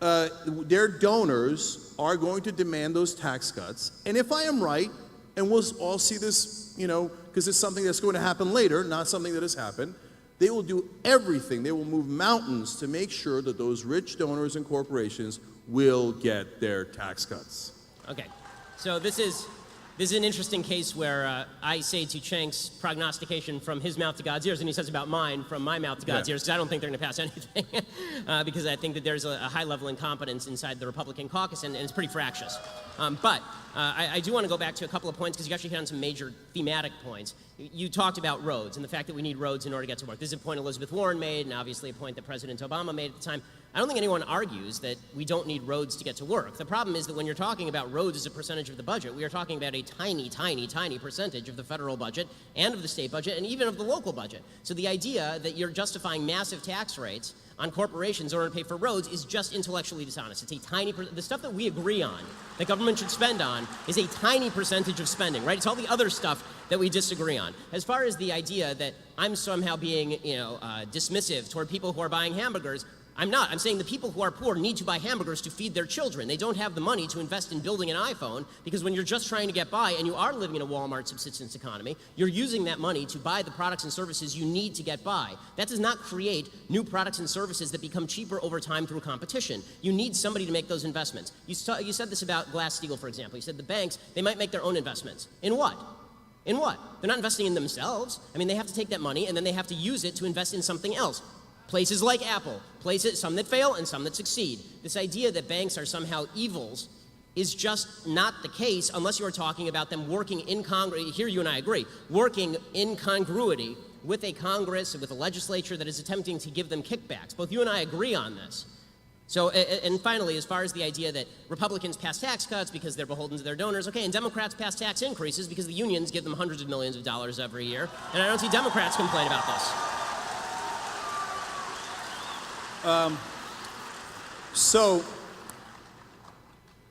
[SPEAKER 4] their donors are going to demand those tax cuts. And if I am right, and we'll all see this, because it's something that's going to happen later, not something that has happened, they will do everything. They will move mountains to make sure that those rich donors and corporations will get their tax cuts.
[SPEAKER 3] okay. So this is This is an interesting case where I say to Cenk's prognostication from his mouth to God's ears, and he says about mine from my mouth to God's ears, because I don't think they're going to pass anything, because I think that there's a high level incompetence inside the Republican caucus, and it's pretty fractious. But I do want to go back to a couple of points, because you actually hit on some major thematic points. You talked about roads and the fact that we need roads in order to get to work. This is a point Elizabeth Warren made, and obviously a point that President Obama made at the time. I don't think anyone argues that we don't need roads to get to work. The problem is that when you're talking about roads as a percentage of the budget, we are talking about a tiny, tiny, tiny percentage of the federal budget and of the state budget and even of the local budget. So the idea that you're justifying massive tax rates on corporations in order to pay for roads is just intellectually dishonest. It's a tiny, the stuff that we agree on, that government should spend on, is a tiny percentage of spending, right? It's all the other stuff that we disagree on. As far as the idea that I'm somehow being, dismissive toward people who are buying hamburgers, I'm not. I'm saying the people who are poor need to buy hamburgers to feed their children. They don't have the money to invest in building an iPhone, because when you're just trying to get by and you are living in a Walmart subsistence economy, you're using that money to buy the products and services you need to get by. That does not create new products and services that become cheaper over time through competition. You need somebody to make those investments. You said this about Glass-Steagall, for example. You said the banks, they might make their own investments. In what? In what? They're not investing in themselves. I mean, they have to take that money and then they have to use it to invest in something else. Places like Apple, some that fail and some that succeed. This idea that banks are somehow evils is just not the case unless you are talking about them working in Congress. Here you and I agree, working in congruity with a Congress and with a legislature that is attempting to give them kickbacks. Both you and I agree on this. So, and finally, as far as the idea that Republicans pass tax cuts because they're beholden to their donors, okay, and Democrats pass tax increases because the unions give them hundreds of millions of dollars every year, and I don't see Democrats complain about this.
[SPEAKER 4] So,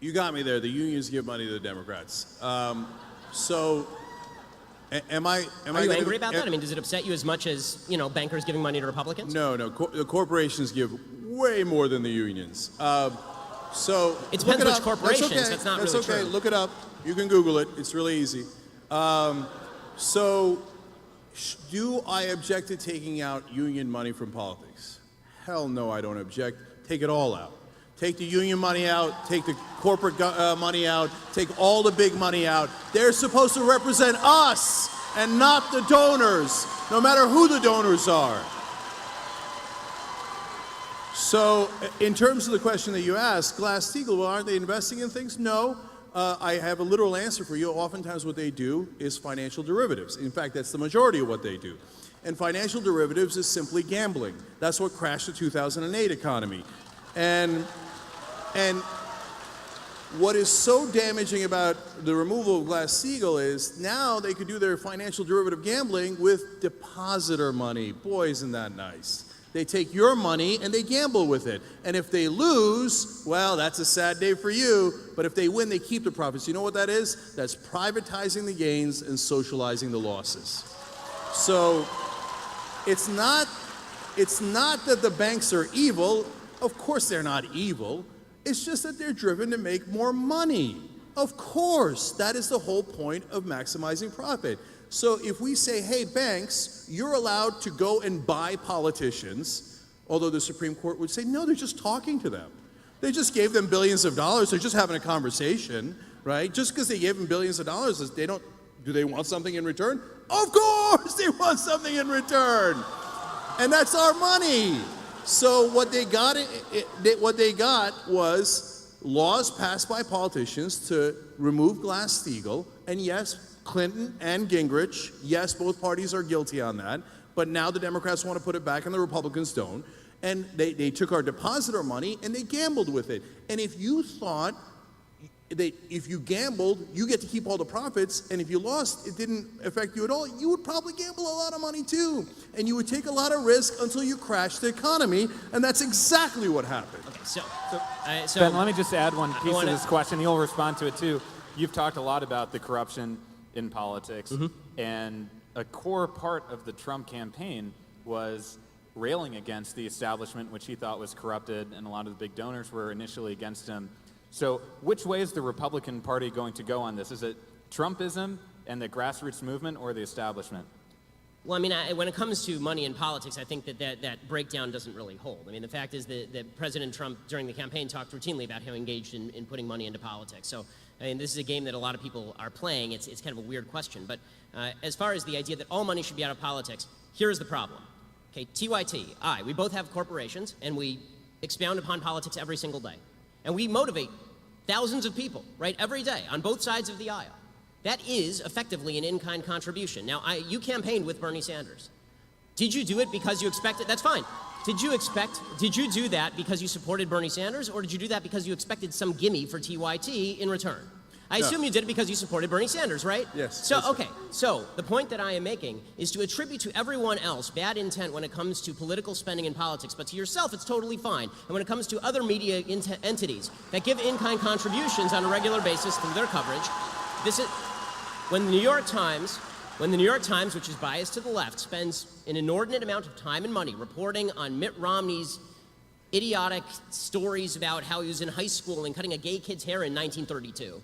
[SPEAKER 4] you got me there. The unions give money to the Democrats. Am I
[SPEAKER 3] Are you angry about that? I mean, does it upset you as much as, bankers giving money to Republicans?
[SPEAKER 4] No. The corporations give way more than the unions. So
[SPEAKER 3] it depends which corporations.
[SPEAKER 4] That's okay.
[SPEAKER 3] That's not
[SPEAKER 4] That's
[SPEAKER 3] really
[SPEAKER 4] okay.
[SPEAKER 3] true.
[SPEAKER 4] Look it up. You can Google it. It's really easy. Do I object to taking out union money from politics? Hell no, I don't object. Take it all out. Take the union money out, take the corporate money out, take all the big money out. They're supposed to represent us and not the donors, no matter who the donors are. So, in terms of the question that you asked, Glass-Steagall, well, aren't they investing in things? No. I have a literal answer for you. Oftentimes what they do is financial derivatives. In fact, that's the majority of what they do. And financial derivatives is simply gambling. That's what crashed the 2008 economy. And what is so damaging about the removal of Glass-Steagall is now they could do their financial derivative gambling with depositor money. Boy, isn't that nice. They take your money and they gamble with it. And if they lose, well, that's a sad day for you. But if they win, they keep the profits. You know what that is? That's privatizing the gains and socializing the losses. So it's not that the banks are evil. Of course they're not evil. It's just that they're driven to make more money. Of course, that is the whole point of maximizing profit. So if we say, hey, banks, you're allowed to go and buy politicians, although the Supreme Court would say, no, they're just talking to them. They just gave them billions of dollars. They're just having a conversation, right? Just because they gave them billions of dollars, do they want something in return? Of course they want something in return. And that's our money. So what they got was laws passed by politicians to remove Glass-Steagall, and yes, Clinton and Gingrich, yes, both parties are guilty on that, but now the Democrats want to put it back and the Republicans don't, and they took our depositor money and they gambled with it. And if you thought that if you gambled, you get to keep all the profits, and if you lost, it didn't affect you at all, you would probably gamble a lot of money too. And you would take a lot of risk until you crash the economy, and that's exactly what happened.
[SPEAKER 3] Okay, so
[SPEAKER 2] Ben, let me just add one piece to this question. You'll respond to it too. You've talked a lot about the corruption in politics, and a core part of the Trump campaign was railing against the establishment, which he thought was corrupted, and a lot of the big donors were initially against him. So which way is the Republican Party going to go on this? Is it Trumpism and the grassroots movement, or the establishment?
[SPEAKER 3] Well, I mean, when it comes to money in politics, I think that breakdown doesn't really hold. I mean, the fact is that President Trump, during the campaign, talked routinely about how he engaged in putting money into politics. So, I mean, this is a game that a lot of people are playing. It's kind of a weird question. But as far as the idea that all money should be out of politics, here's the problem. Okay, TYT, we both have corporations, and we expound upon politics every single day. And we motivate thousands of people, right, every day on both sides of the aisle. That is effectively an in-kind contribution. Now, you campaigned with Bernie Sanders. Did you do it because you expected? That's fine. Did you do that because you supported Bernie Sanders, or did you do that because you expected some gimme for TYT in return? I assume you did it because you supported Bernie Sanders, right?
[SPEAKER 4] Yes.
[SPEAKER 3] So, okay. So, the point that I am making is to attribute to everyone else bad intent when it comes to political spending in politics, but to yourself, it's totally fine. And when it comes to other media entities that give in-kind contributions on a regular basis through their coverage, this is when the New York Times, which is biased to the left, spends an inordinate amount of time and money reporting on Mitt Romney's idiotic stories about how he was in high school and cutting a gay kid's hair in 1932.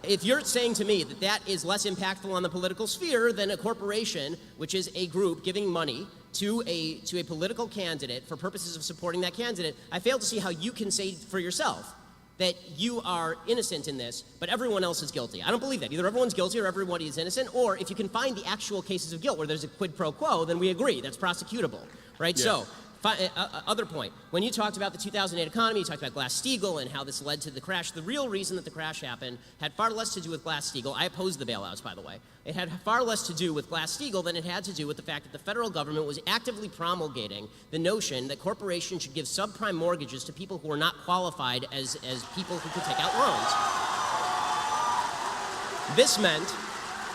[SPEAKER 3] If you're saying to me that that is less impactful on the political sphere than a corporation, which is a group giving money to a political candidate for purposes of supporting that candidate, I fail to see how you can say for yourself that you are innocent in this, but everyone else is guilty. I don't believe that. Either everyone's guilty or everybody is innocent, or if you can find the actual cases of guilt where there's a quid pro quo, then we agree. That's prosecutable, right?
[SPEAKER 4] Yes.
[SPEAKER 3] So, other point. When you talked about the 2008 economy, you talked about Glass-Steagall and how this led to the crash. The real reason that the crash happened had far less to do with Glass-Steagall. I opposed the bailouts, by the way. It had far less to do with Glass-Steagall than it had to do with the fact that the federal government was actively promulgating the notion that corporations should give subprime mortgages to people who are not qualified as people who could take out loans. This meant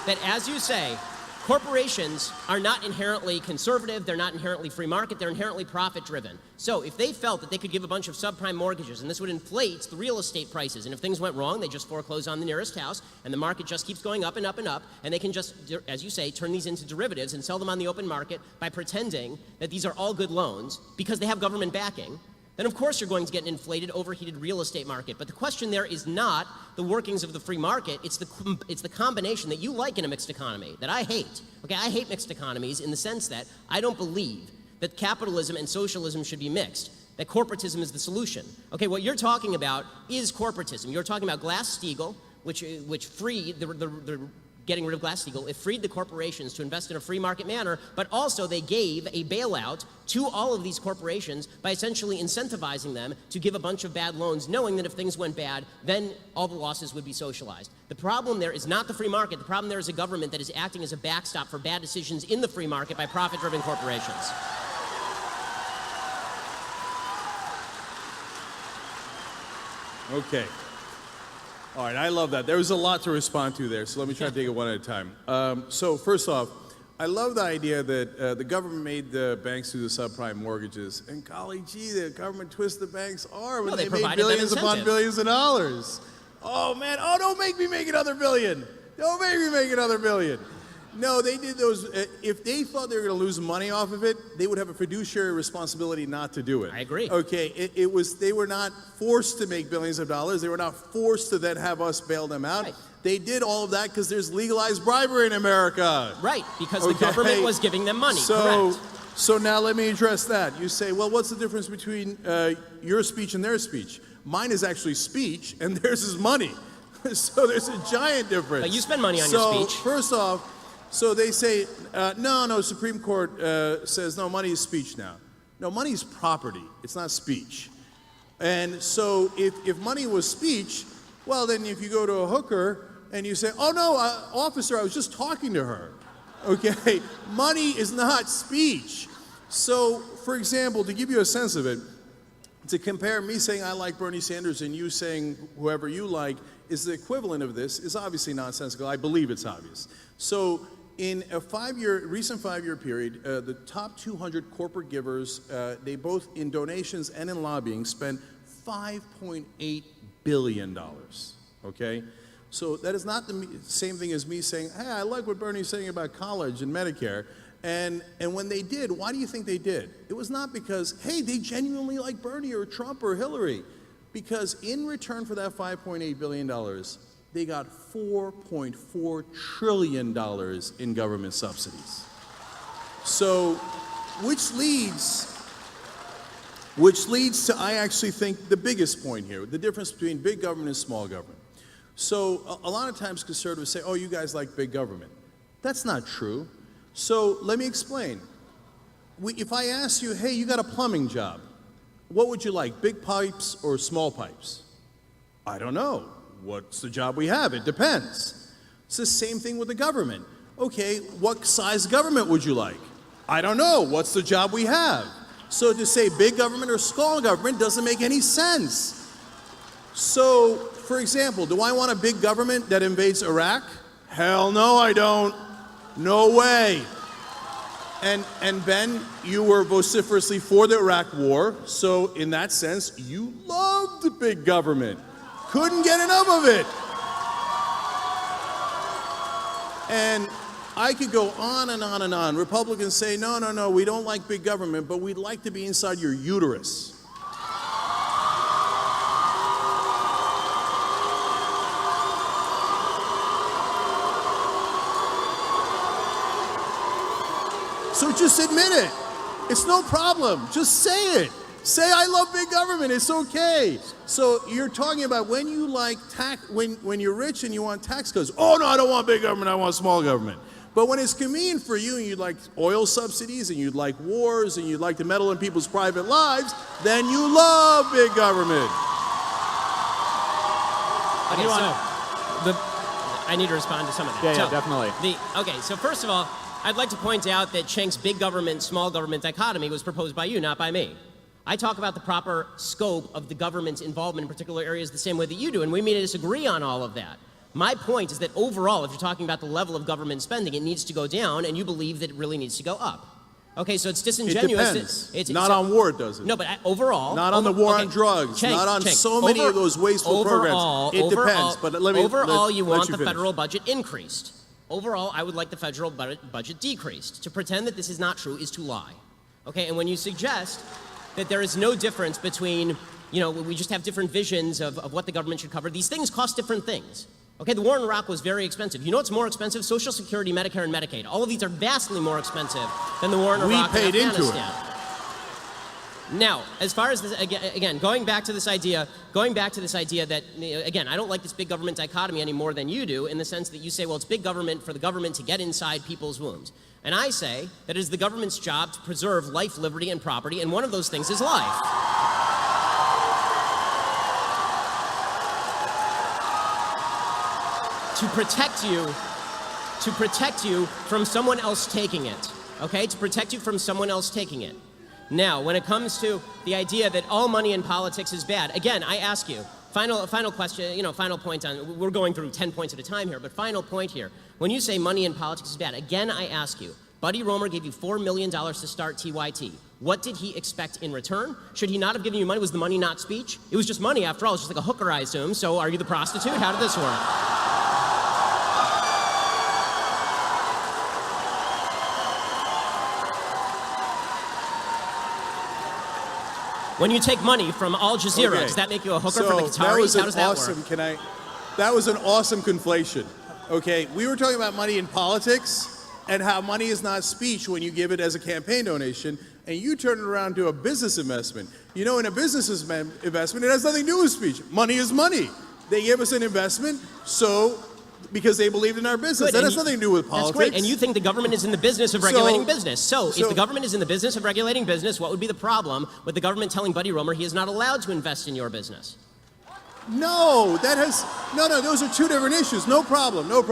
[SPEAKER 3] that, as you say, corporations are not inherently conservative, they're not inherently free market, they're inherently profit-driven. So if they felt that they could give a bunch of subprime mortgages and this would inflate the real estate prices, and if things went wrong, they just foreclose on the nearest house, and the market just keeps going up and up and up, and they can just, as you say, turn these into derivatives and sell them on the open market by pretending that these are all good loans because they have government backing, then of course you're going to get an inflated, overheated real estate market. But the question there is not the workings of the free market, it's the combination that you like in a mixed economy, that I hate. Okay, I hate mixed economies in the sense that I don't believe that capitalism and socialism should be mixed, that corporatism is the solution. Okay, what you're talking about is corporatism. You're talking about Glass-Steagall, which freed the getting rid of Glass-Steagall, it freed the corporations to invest in a free market manner, but also they gave a bailout to all of these corporations by essentially incentivizing them to give a bunch of bad loans, knowing that if things went bad, then all the losses would be socialized. The problem there is not the free market. The problem there is a government that is acting as a backstop for bad decisions in the free market by profit-driven corporations.
[SPEAKER 4] Okay. All right, I love that. There was a lot to respond to there, so let me try to take it one at a time. So first off, I love the idea that the government made the banks do the subprime mortgages, and golly gee, the government twisted the banks' arm when they made billions upon billions of dollars. Oh man, don't make me make another billion. Don't make me make another billion. No, they did those. If they thought they were going to lose money off of it, they would have a fiduciary responsibility not to do it.
[SPEAKER 3] I agree.
[SPEAKER 4] Okay, they were not forced to make billions of dollars. They were not forced to then have us bail them out.
[SPEAKER 3] Right.
[SPEAKER 4] They did all of that because there's legalized bribery in America.
[SPEAKER 3] Right, because the government was giving them money. Correct.
[SPEAKER 4] So now let me address that. You say, well, what's the difference between your speech and their speech? Mine is actually speech, and theirs is money. So there's a giant difference.
[SPEAKER 3] But you spend money on your speech.
[SPEAKER 4] First off, so they say, no, Supreme Court says, no, money is speech now. No, money is property. It's not speech. And so if money was speech, well, then if you go to a hooker and you say, oh, no, officer, I was just talking to her. Okay, money is not speech. So, for example, to give you a sense of it, to compare me saying I like Bernie Sanders and you saying whoever you like is the equivalent of this is obviously nonsensical. I believe it's obvious. So in a recent five-year period, the top 200 corporate givers, they both in donations and in lobbying spent $5.8 billion, okay? So that is not the same thing as me saying, hey, I like what Bernie's saying about college and Medicare. And when they did, why do you think they did? It was not because, hey, they genuinely like Bernie or Trump or Hillary. Because in return for that $5.8 billion, they got $4.4 trillion in government subsidies. So, which leads to, I actually think, the biggest point here, the difference between big government and small government. So a lot of times conservatives say, oh, you guys like big government. That's not true. So let me explain. If I ask you, hey, you got a plumbing job, what would you like, big pipes or small pipes? I don't know. What's the job we have? It depends. It's the same thing with the government. Okay, what size government would you like? I don't know. What's the job we have? So to say big government or small government doesn't make any sense. So, for example, do I want a big government that invades Iraq? Hell no, I don't. No way. And Ben, you were vociferously for the Iraq war, so in that sense, you loved big government. Couldn't get enough of it. And I could go on and on and on. Republicans say, no, no, no, we don't like big government, but we'd like to be inside your uterus. So just admit it. It's no problem. Just say it. Say, I love big government. It's okay. So you're talking about when you like when you're rich and you want tax cuts. Oh, no, I don't want big government. I want small government. But when it's convenient for you and you'd like oil subsidies and you'd like wars and you'd like to meddle in people's private lives, then you love big government.
[SPEAKER 3] Okay, I need to respond to some of that.
[SPEAKER 2] Yeah, definitely.
[SPEAKER 3] Okay, so first of all, I'd like to point out that Cenk's big government, small government dichotomy was proposed by you, not by me. I talk about the proper scope of the government's involvement in particular areas the same way that you do, and we may disagree on all of that. My point is that overall, if you're talking about the level of government spending, it needs to go down, and you believe that it really needs to go up. Okay, so it's disingenuous.
[SPEAKER 4] It depends. Not on war, does it?
[SPEAKER 3] No, but overall...
[SPEAKER 4] Not on the war on drugs.
[SPEAKER 3] Cenk,
[SPEAKER 4] not on
[SPEAKER 3] Cenk,
[SPEAKER 4] so many of those wasteful programs. It depends, but let me...
[SPEAKER 3] Overall, you want the
[SPEAKER 4] finish.
[SPEAKER 3] federal budget increased. Overall, I would like the federal budget decreased. To pretend that this is not true is to lie. Okay, and when you suggest that there is no difference between, we just have different visions of what the government should cover, these things cost different things. Okay, the war in Iraq was very expensive. You know what's more expensive? Social Security, Medicare, and Medicaid. All of these are vastly more expensive than the war in Iraq and Afghanistan.
[SPEAKER 4] We paid into it.
[SPEAKER 3] Now, as far as this, again, going back to this idea that, again, I don't like this big government dichotomy any more than you do, in the sense that you say, well, it's big government for the government to get inside people's wombs. And I say that it is the government's job to preserve life, liberty, and property, and one of those things is life. To protect you from someone else taking it, okay? To protect you from someone else taking it. Now, when it comes to the idea that all money in politics is bad, again, I ask you, final question, final point on, we're going through 10 points at a time here, but final point here. When you say money in politics is bad, again, I ask you, Buddy Roemer gave you $4 million to start TYT. What did he expect in return? Should he not have given you money? Was the money not speech? It was just money, after all. It's just like a hooker, I assume. So are you the prostitute? How did this work? When you take money from Al Jazeera, does that make you a hooker for the Qataris? How does that work?
[SPEAKER 4] That was an awesome conflation. Okay, we were talking about money in politics and how money is not speech when you give it as a campaign donation, and you turn it around to a business investment. In a business investment, it has nothing to do with speech. Money is money. They gave us an investment, because they believed in our business. That has nothing to do with politics.
[SPEAKER 3] That's great. And you think the government is in the business of regulating business. So if the government is in the business of regulating business, what would be the problem with the government telling Buddy Roemer he is not allowed to invest in your business?
[SPEAKER 4] No, those are two different issues. No problem. No,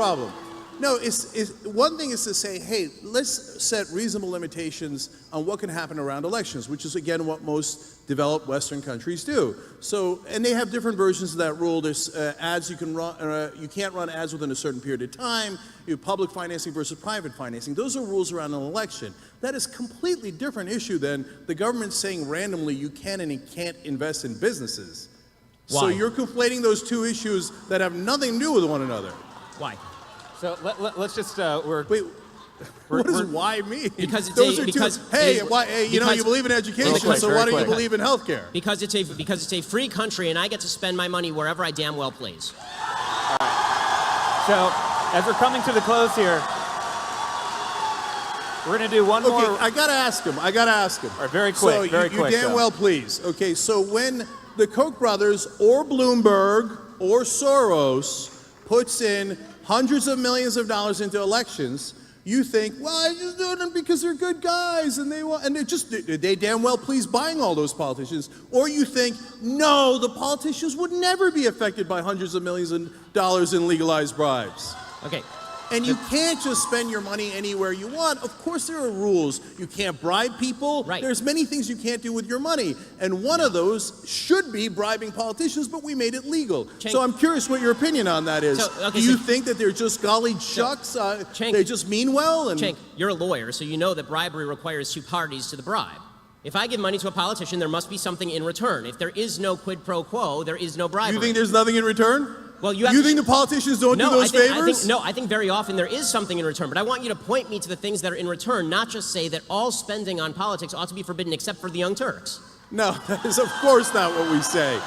[SPEAKER 4] one thing is to say, hey, let's set reasonable limitations on what can happen around elections, which is, again, what most developed Western countries do. So, and they have different versions of that rule. There's ads you can run, you can't run ads within a certain period of time. You have public financing versus private financing. Those are rules around an election. That is a completely different issue than the government saying randomly you can and you can't invest in businesses.
[SPEAKER 3] Why?
[SPEAKER 4] So you're conflating those two issues that have nothing to do with one another.
[SPEAKER 3] Why?
[SPEAKER 2] So let's just
[SPEAKER 4] Wait, what does why mean?
[SPEAKER 3] Because it's
[SPEAKER 4] those
[SPEAKER 3] a,
[SPEAKER 4] are
[SPEAKER 3] because
[SPEAKER 4] two. Hey, you believe in education, so why don't you believe in healthcare?
[SPEAKER 3] Because it's a free country, and I get to spend my money wherever I damn well please.
[SPEAKER 2] All right. So as we're coming to the close here, We're going to do one more.
[SPEAKER 4] Okay, I gotta ask him.
[SPEAKER 2] All right, very quick,
[SPEAKER 4] So
[SPEAKER 2] very
[SPEAKER 4] you
[SPEAKER 2] quick.
[SPEAKER 4] damn
[SPEAKER 2] though.
[SPEAKER 4] well please. Okay, so when the Koch brothers or Bloomberg or Soros puts in hundreds of millions of dollars into elections, you think, well, I just do them because they're good guys and they damn well please buying all those politicians. Or you think, no, the politicians would never be affected by hundreds of millions of dollars in legalized bribes.
[SPEAKER 3] Okay.
[SPEAKER 4] And you can't just spend your money anywhere you want. Of course there are rules. You can't bribe people.
[SPEAKER 3] Right.
[SPEAKER 4] There's many things you can't do with your money. And one of those should be bribing politicians, but we made it legal.
[SPEAKER 3] Cenk.
[SPEAKER 4] So I'm curious what your opinion on that is. Do you think that they're just golly shucks?
[SPEAKER 3] Cenk.
[SPEAKER 4] They just mean well? And
[SPEAKER 3] Cenk, you're a lawyer, so you know that bribery requires two parties to the bribe. If I give money to a politician, there must be something in return. If there is no quid pro quo, there is no bribery.
[SPEAKER 4] you think there's nothing in return?
[SPEAKER 3] Well, you have
[SPEAKER 4] You
[SPEAKER 3] to
[SPEAKER 4] think the politicians don't do those favors?
[SPEAKER 3] I think very often there is something in return, but I want you to point me to the things that are in return, not just say that all spending on politics ought to be forbidden except for the Young Turks.
[SPEAKER 4] No, that is of course not what we say.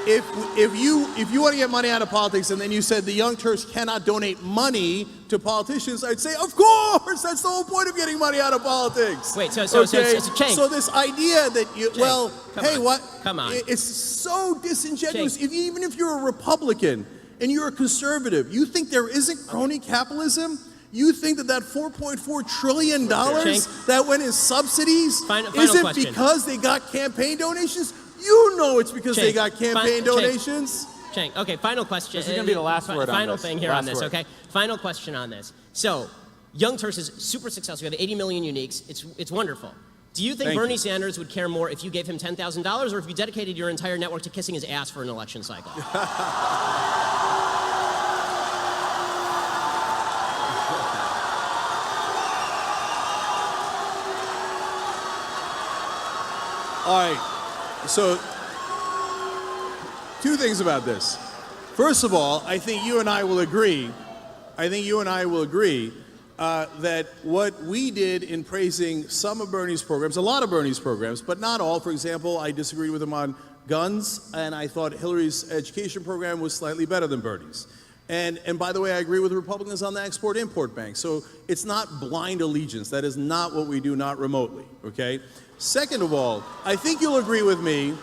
[SPEAKER 4] If you want to get money out of politics and then you said the Young Turks cannot donate money to politicians, I'd say, of course, that's the whole point of getting money out of politics.
[SPEAKER 3] Wait, so Cenk.
[SPEAKER 4] So this idea that you,
[SPEAKER 3] Cenk, come on.
[SPEAKER 4] It's so disingenuous.
[SPEAKER 3] Cenk.
[SPEAKER 4] Even if you're a Republican and you're a conservative, you think there isn't crony capitalism? You think that $4.4 trillion
[SPEAKER 3] Cenk.
[SPEAKER 4] that went in subsidies
[SPEAKER 3] Final
[SPEAKER 4] isn't
[SPEAKER 3] question.
[SPEAKER 4] because they got campaign donations? You know it's because they
[SPEAKER 3] Cenk,
[SPEAKER 4] got campaign donations.
[SPEAKER 3] Cenk, okay, final question.
[SPEAKER 2] This is going to be the last word on
[SPEAKER 3] Final
[SPEAKER 2] this.
[SPEAKER 3] thing here
[SPEAKER 2] Last
[SPEAKER 3] on this,
[SPEAKER 2] word.
[SPEAKER 3] okay? Final question on this. So, Young Turks is super successful. We have 80 million uniques. It's wonderful. Do you think
[SPEAKER 4] Thank
[SPEAKER 3] Bernie
[SPEAKER 4] you.
[SPEAKER 3] Sanders would care more if you gave him $10,000 or if you dedicated your entire network to kissing his ass for an election cycle?
[SPEAKER 4] All right. So, two things about this. First of all, I think you and I will agree. That what we did in praising some of Bernie's programs, a lot of Bernie's programs, but not all. For example, I disagreed with him on guns, and I thought Hillary's education program was slightly better than Bernie's. And by the way, I agree with Republicans on the Export-Import Bank. So it's not blind allegiance. That is not what we do, not remotely, okay? Second of all, I think you'll agree with me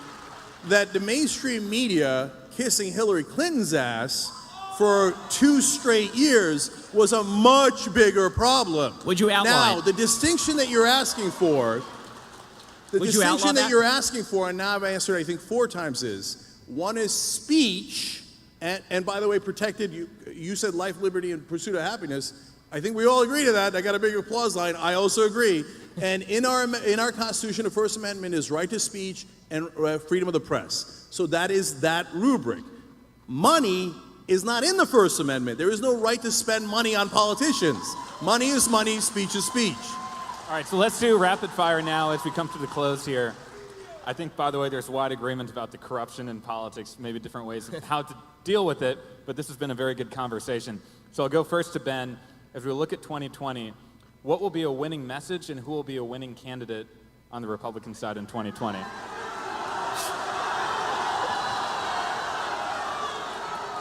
[SPEAKER 4] that the mainstream media kissing Hillary Clinton's ass for 2 straight years was a much bigger problem.
[SPEAKER 3] Would you outline?
[SPEAKER 4] Now, the distinction that you're asking for, you're asking for, and now I've answered, I think, 4 times is, one is speech, and by the way, protected, you said life, liberty, and pursuit of happiness. I think we all agree to that. I got a big applause line. I also agree. And in our Constitution, the First Amendment is right to speech and freedom of the press. So that is that rubric. Money is not in the First Amendment. There is no right to spend money on politicians. Money is money, speech is speech.
[SPEAKER 2] All right, so let's do rapid fire now as we come to the close here. I think, by the way, there's wide agreement about the corruption in politics, maybe different ways of how to deal with it, but this has been a very good conversation. So I'll go first to Ben. As we look at 2020, what will be a winning message and who will be a winning candidate on the Republican side in 2020?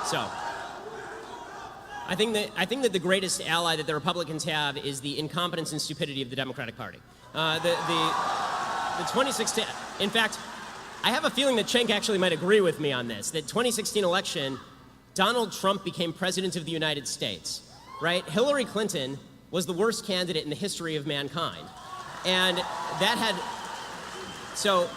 [SPEAKER 3] So, I think that the greatest ally that the Republicans have is the incompetence and stupidity of the Democratic Party. The 2016, in fact, I have a feeling that Cenk actually might agree with me on this, that 2016 election, Donald Trump became president of the United States, right? Hillary Clinton was the worst candidate in the history of mankind. And that had, so,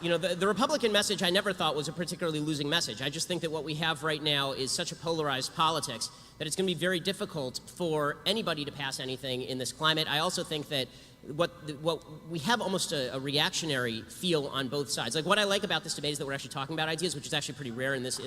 [SPEAKER 3] you know, the Republican message I never thought was a particularly losing message. I just think that what we have right now is such a polarized politics that it's going to be very difficult for anybody to pass anything in this climate. I also think that what we have almost a reactionary feel on both sides. Like what I like about this debate is that we're actually talking about ideas, which is actually pretty rare in this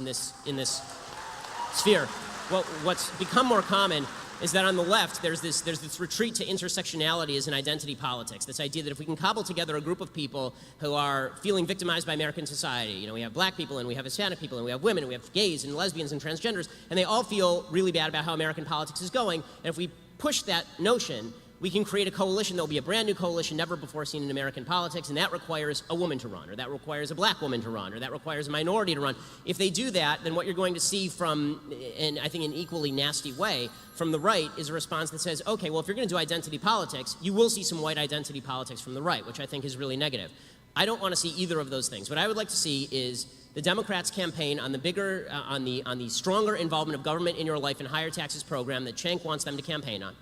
[SPEAKER 3] sphere. Well, what's become more common is that on the left, there's this retreat to intersectionality as an identity politics, this idea that if we can cobble together a group of people who are feeling victimized by American society, you know, we have black people and we have Hispanic people and we have women and we have gays and lesbians and transgenders, and they all feel really bad about how American politics is going, and if we push that notion, we can create a coalition that will be a brand new coalition never before seen in American politics, and that requires a woman to run, or that requires a black woman to run, or that requires a minority to run. If they do that, then what you're going to see from, and I think in an equally nasty way, from the right is a response that says, okay, well, if you're going to do identity politics, you will see some white identity politics from the right, which I think is really negative. I don't want to see either of those things. What I would like to see is the Democrats campaign on the bigger, on the stronger involvement of government in your life and higher taxes program that Cenk wants them to campaign on,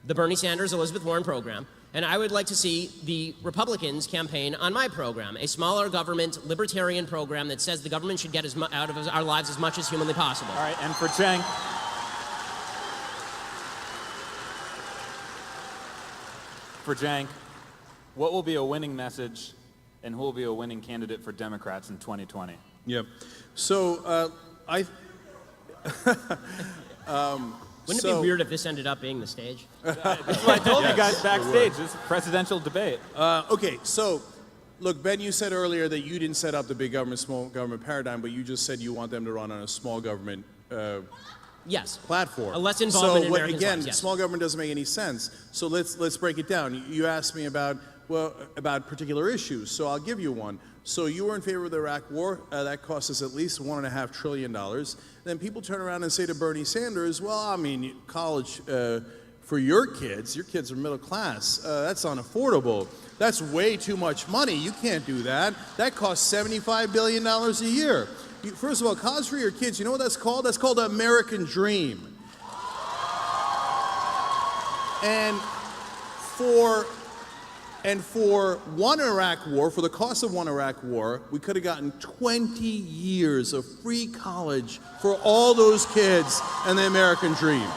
[SPEAKER 3] the Bernie Sanders, Elizabeth Warren program, and I would like to see the Republicans campaign on my program, a smaller government, libertarian program that says the government should get out of our lives as much as humanly possible.
[SPEAKER 2] All right, and for Cenk, what will be a winning message and who will be a winning candidate for Democrats in 2020?
[SPEAKER 4] Yep. So
[SPEAKER 3] Wouldn't it be weird if this ended up being the stage?
[SPEAKER 2] That's what I told you guys backstage. This is a presidential debate.
[SPEAKER 4] Okay, so look, Ben, you said earlier that you didn't set up the big government, small government paradigm, but you just said you want them to run on a small government
[SPEAKER 3] Yes.
[SPEAKER 4] platform.
[SPEAKER 3] A less involvement in
[SPEAKER 4] So
[SPEAKER 3] Americans'
[SPEAKER 4] again,
[SPEAKER 3] lives, yes.
[SPEAKER 4] small government doesn't make any sense. So let's break it down. You asked me about particular issues, so I'll give you one. So you were in favor of the Iraq War. That cost us at least $1.5 trillion. Then people turn around and say to Bernie Sanders, well, I mean, college for your kids are middle class. That's unaffordable. That's way too much money. You can't do that. That costs $75 billion a year. First of all, college for your kids, you know what that's called? That's called the American dream. And for one Iraq war, for the cost of one Iraq war, we could have gotten 20 years of free college for all those kids and the American dream.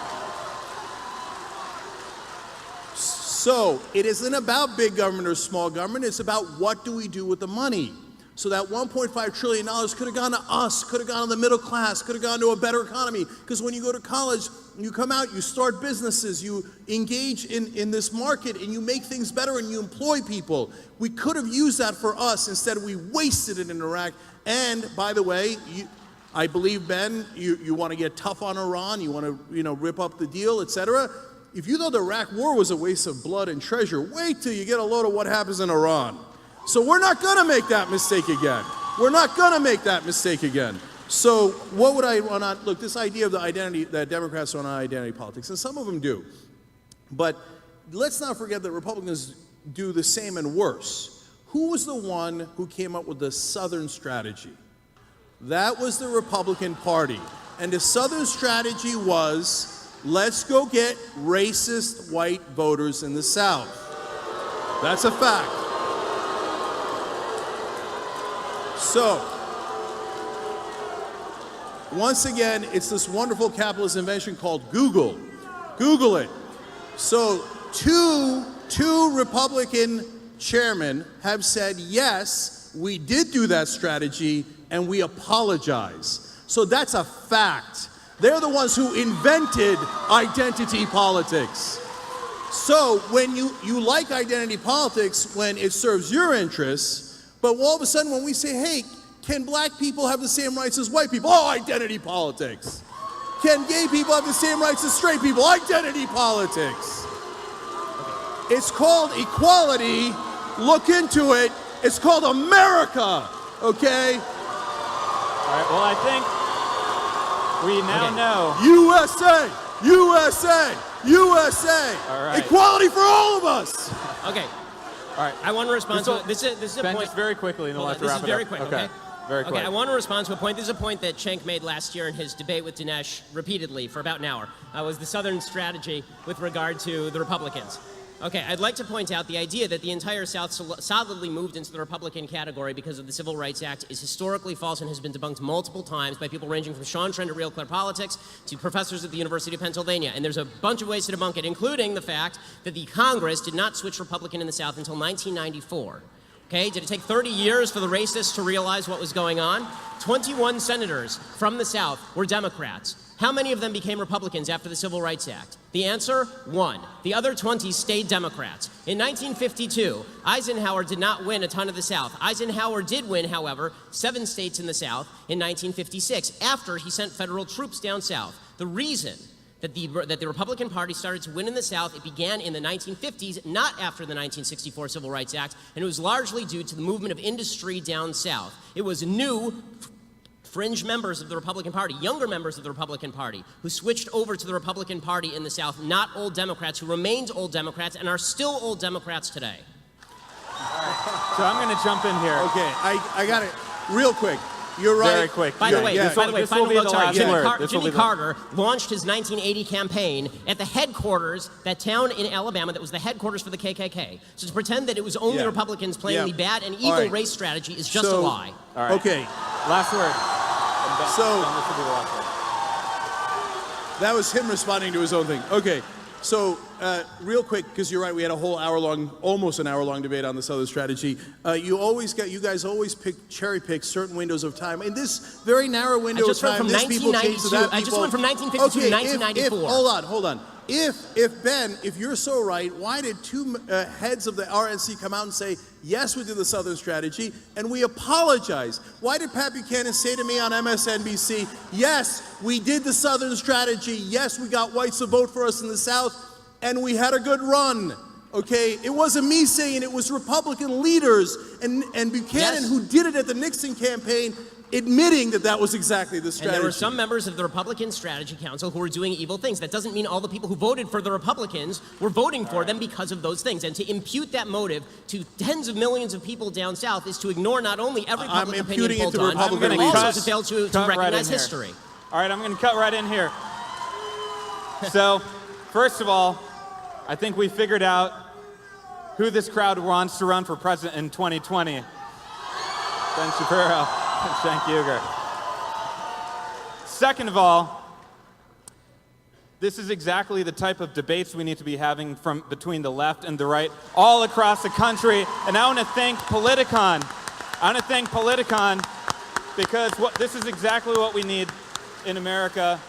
[SPEAKER 4] So it isn't about big government or small government, it's about what do we do with the money. So that $1.5 trillion could have gone to us, could have gone to the middle class, could have gone to a better economy. Because when you go to college, you come out, you start businesses, you engage in this market, and you make things better, and you employ people. We could have used that for us. Instead, we wasted it in Iraq. And, by the way, I believe, Ben, you want to get tough on Iran, you want to rip up the deal, etc. If you thought the Iraq war was a waste of blood and treasure, wait till you get a load of what happens in Iran. So we're not going to make that mistake again. We're not going to make that mistake again. So what would I run on? Look, this idea of the identity, that Democrats run on identity politics, and some of them do. But let's not forget that Republicans do the same and worse. Who was the one who came up with the Southern strategy? That was the Republican Party. And the Southern strategy was, let's go get racist white voters in the South. That's a fact. So, once again, it's this wonderful capitalist invention called Google. Google it. So, two Republican chairmen have said, yes, we did do that strategy, and we apologize. So that's a fact. They're the ones who invented identity politics. So when you like identity politics when it serves your interests, but all of a sudden when we say, hey, can black people have the same rights as white people? Oh, identity politics. Can gay people have the same rights as straight people? Identity politics. It's called equality. Look into it. It's called America, okay?
[SPEAKER 2] All right, well, I think we now know.
[SPEAKER 4] USA! USA! USA!
[SPEAKER 2] All right.
[SPEAKER 4] Equality for all of us!
[SPEAKER 3] Okay.
[SPEAKER 2] All right.
[SPEAKER 3] I want to respond to this is a
[SPEAKER 2] Ben,
[SPEAKER 3] point.
[SPEAKER 2] just very quickly, and then we'll have to
[SPEAKER 3] This
[SPEAKER 2] wrap
[SPEAKER 3] is
[SPEAKER 2] it
[SPEAKER 3] very
[SPEAKER 2] up.
[SPEAKER 3] quick, okay?
[SPEAKER 2] Very quick.
[SPEAKER 3] Okay, I want to respond to a point. This is a point that Cenk made last year in his debate with Dinesh repeatedly for about an hour. Was the Southern strategy with regard to the Republicans. Okay, I'd like to point out the idea that the entire South solidly moved into the Republican category because of the Civil Rights Act is historically false and has been debunked multiple times by people ranging from Sean Trent at Real Clear Politics to professors at the University of Pennsylvania. And there's a bunch of ways to debunk it, including the fact that the Congress did not switch Republican in the South until 1994. Okay, did it take 30 years for the racists to realize what was going on? 21 senators from the South were Democrats. How many of them became Republicans after the Civil Rights Act? The answer, 1. The other 20 stayed Democrats. In 1952, Eisenhower did not win a ton of the South. Eisenhower did win, however, 7 states in the South in 1956, after he sent federal troops down south. The reason that the Republican Party started to win in the South. It began in the 1950s, not after the 1964 Civil Rights Act, and it was largely due to the movement of industry down south. It was new fringe members of the Republican Party, younger members of the Republican Party, who switched over to the Republican Party in the South, not old Democrats, who remained old Democrats and are still old Democrats today.
[SPEAKER 2] So I'm going to jump in here.
[SPEAKER 4] Okay, I got it. Real quick. You're right.
[SPEAKER 2] Very quick.
[SPEAKER 3] By the way,
[SPEAKER 2] This will be the last word.
[SPEAKER 3] Jimmy Carter launched his 1980 campaign at the headquarters, that town in Alabama that was the headquarters for the KKK. So to pretend that it was only Republicans playing the bad and evil race strategy is just a lie.
[SPEAKER 2] All right.
[SPEAKER 4] Okay.
[SPEAKER 2] Last word.
[SPEAKER 4] So
[SPEAKER 2] This will be the last word.
[SPEAKER 4] that was him responding to his own thing. Okay. So, real quick, because you're right, we had a whole hour-long, almost an hour-long debate on the Southern strategy. You guys always cherry-pick certain windows of time. In this very narrow window of time, this people change to that.
[SPEAKER 3] I just went from 1952 to 1994.
[SPEAKER 4] Hold on. If you're so right, why did two heads of the RNC come out and say, yes, we did the Southern strategy, and we apologize? Why did Pat Buchanan say to me on MSNBC, yes, we did the Southern strategy, yes, we got whites to vote for us in the South, and we had a good run? Okay, it wasn't me saying it was Republican leaders and Buchanan who did it at the Nixon campaign, admitting that that was exactly the strategy.
[SPEAKER 3] And there were some members of the Republican Strategy Council who were doing evil things. That doesn't mean all the people who voted for the Republicans were voting for them because of those things. And to impute that motive to tens of millions of people down south is to ignore not only every public opinion poll done, but also to fail to recognize history.
[SPEAKER 2] All right, I'm going to cut right in here. So, first of all, I think we figured out who this crowd wants to run for president in 2020. Ben Shapiro. Cenk Uygur. Second of all, this is exactly the type of debates we need to be having between the left and the right all across the country. And I want to thank Politicon. Because this is exactly what we need in America.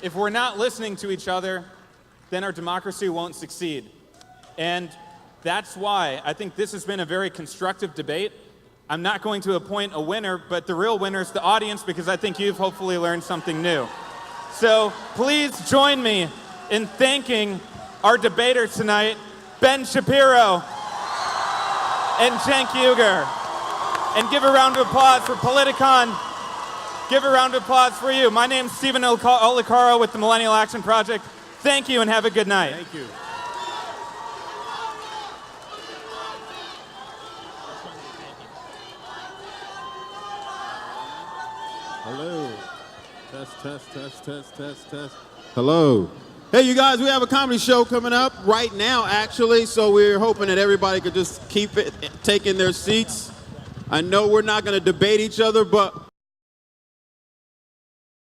[SPEAKER 2] If we're not listening to each other, then our democracy won't succeed. And that's why I think this has been a very constructive debate. I'm not going to appoint a winner, but the real winner is the audience, because I think you've hopefully learned something new. So please join me in thanking our debaters tonight, Ben Shapiro and Cenk Uygur. And give a round of applause for Politicon. Give a round of applause for you. My name's Stephen Olicaro with the Millennial Action Project. Thank you and have a good night.
[SPEAKER 4] Thank you.
[SPEAKER 5] Hello. Test. Hello. Hey, you guys, we have a comedy show coming up right now, actually, so we're hoping that everybody could just keep it, taking their seats. I know we're not going to debate each other, but